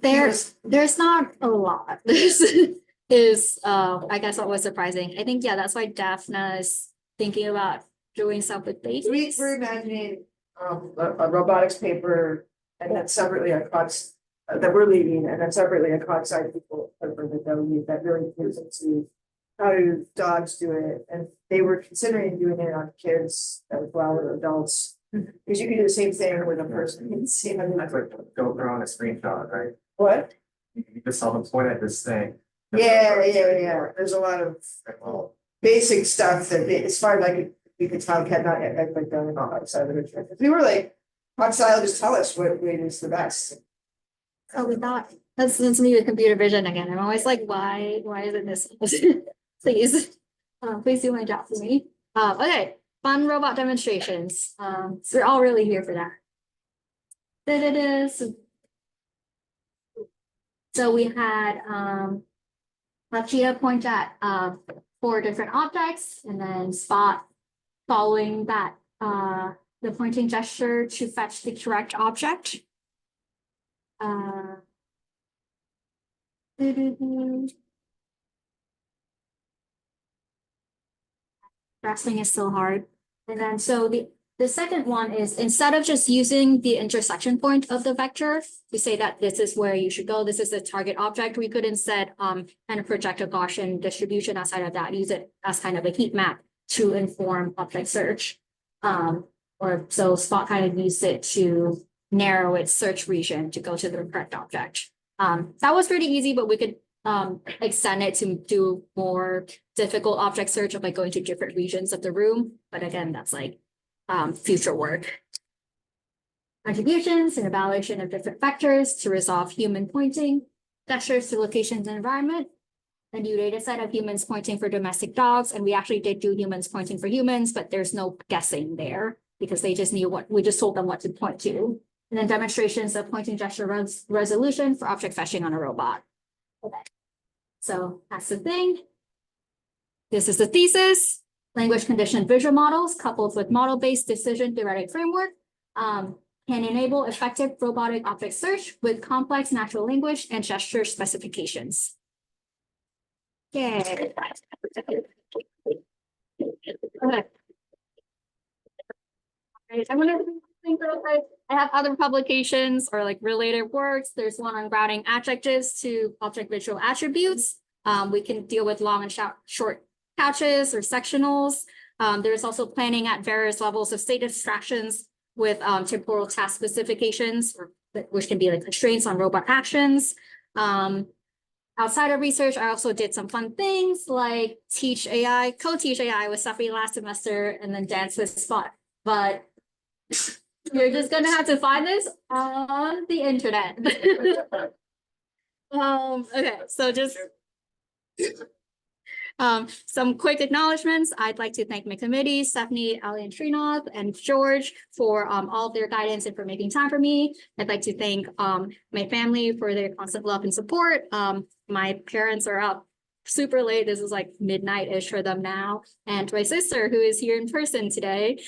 there's not a lot. This is I guess what was surprising. I think, yeah, that's why Daphne is thinking about doing stuff with Thesis. we're imagining, a robotics paper, and then separately a that we're leading, and then separately a cog side people paper that they'll lead that really gives into how do dogs do it, and they were considering doing it on kids as well as adults. Because you can do the same thing with a person, you can see how That's like GoPro on a screenshot, right? what? You just saw them point at this thing. Yeah, there's a lot of Well, basic stuff that it's far like we could tell cat not yet like done on outside of it. If we were like, Oxile, just tell us what way is the best. So we thought, that's me with computer vision again. I'm always like, why isn't this? Please, please do my job for me. Okay, fun robot demonstrations. So we're all really here for that. So we had Lapchita point at 4 different objects and then Spot following that the pointing gesture to fetch the correct object. Grasping is still hard. And then so the second one is instead of just using the intersection point of the vector, we say that this is where you should go. This is the target object. We could instead kind of project a Gaussian distribution outside of that, use it as kind of a heat map to inform object search. Or so Spot kind of used it to narrow its search region to go to the correct object. That was pretty easy, but we could extend it to do more difficult object search of like going to different regions of the room. But again, that's like future work. Contributions and evaluation of different vectors to resolve human pointing, gestures to locations and environment. A new data set of humans pointing for domestic dogs. And we actually did do humans pointing for humans, but there's no guessing there because they just knew what we just told them what to point to. And then demonstrations of pointing gesture resolution for object fetching on a robot. Okay. So that's the thing. This is the thesis. Language conditioned visual models coupled with model-based decision-theoretic framework can enable effective robotic object search with complex natural language and gesture specifications. Okay. Okay. I'm gonna think real quick. I have other publications or like related works. There's one on routing adjectives to object visual attributes. We can deal with long and short couches or sectionals. There's also planning at various levels of state abstractions with temporal task specifications, which can be like constraints on robot actions. Outside of research, I also did some fun things like teach AI, co-teach AI with Stephanie last semester, and then dance with Spot. But you're just gonna have to find this on the internet. Okay, so just some quick acknowledgements. I'd like to thank my committee, Stephanie, Ali, and Srinath, and George for all of their guidance and for making time for me. I'd like to thank my family for their constant love and support. My parents are up super late. This is like midnight-ish for them now. And my sister, who is here in person today.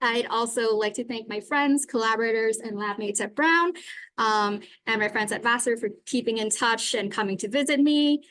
I'd also like to thank my friends, collaborators, and lab mates at Brown, and my friends at Vassar for keeping in touch and coming to visit me.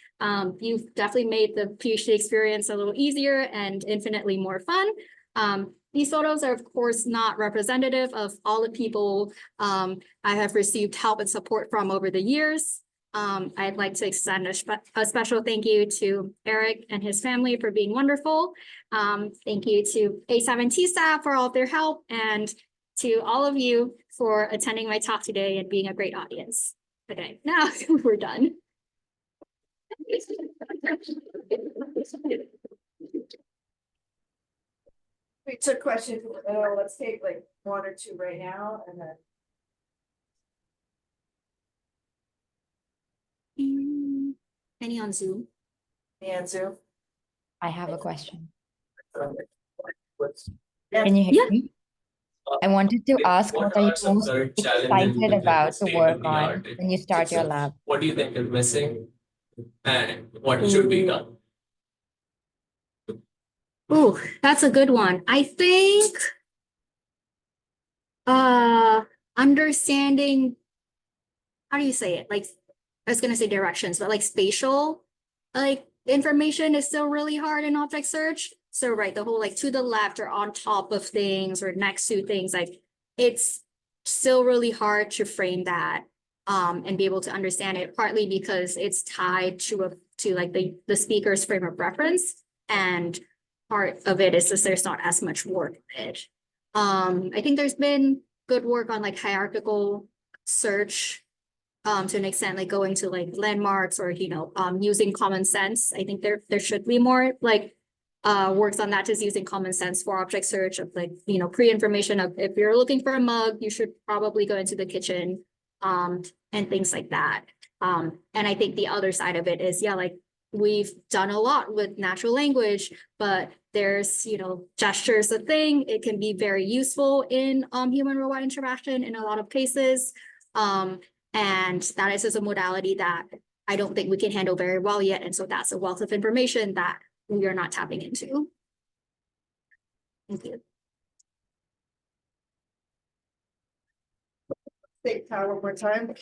You've definitely made the PhD experience a little easier and infinitely more fun. These photos are, of course, not representative of all the people I have received help and support from over the years. I'd like to extend a special thank you to Eric and his family for being wonderful. Thank you to A7T staff for all of their help and to all of you for attending my talk today and being a great audience. Okay, now we're done. We took questions, let's take like 1 or 2 right now and then. Any on Zoom? Answer. I have a question. what's Can you hear Yeah. me? I wanted to ask, what are you most excited about to work on when you start your lab? What do you think is missing? And what should be done? Oh, that's a good one. I think understanding, how do you say it? Like, I was gonna say directions, but like spatial like information is still really hard in object search. So right, the whole like to the left or on top of things or next to things, like it's still really hard to frame that and be able to understand it, partly because it's tied to like the speaker's frame of reference, and part of it is just there's not as much work in it. I think there's been good work on like hierarchical search to an extent, like going to like landmarks or using common sense. I think there should be more like works on that, just using common sense for object search of like pre-information of if you're looking for a mug, you should probably go into the kitchen and things like that. And I think the other side of it is, yeah, like we've done a lot with natural language, but there's, gestures a thing. It can be very useful in human robot interaction in a lot of cases. And that is just a modality that I don't think we can handle very well yet. And so that's a wealth of information that we are not tapping into. Thank you. Take time one more time.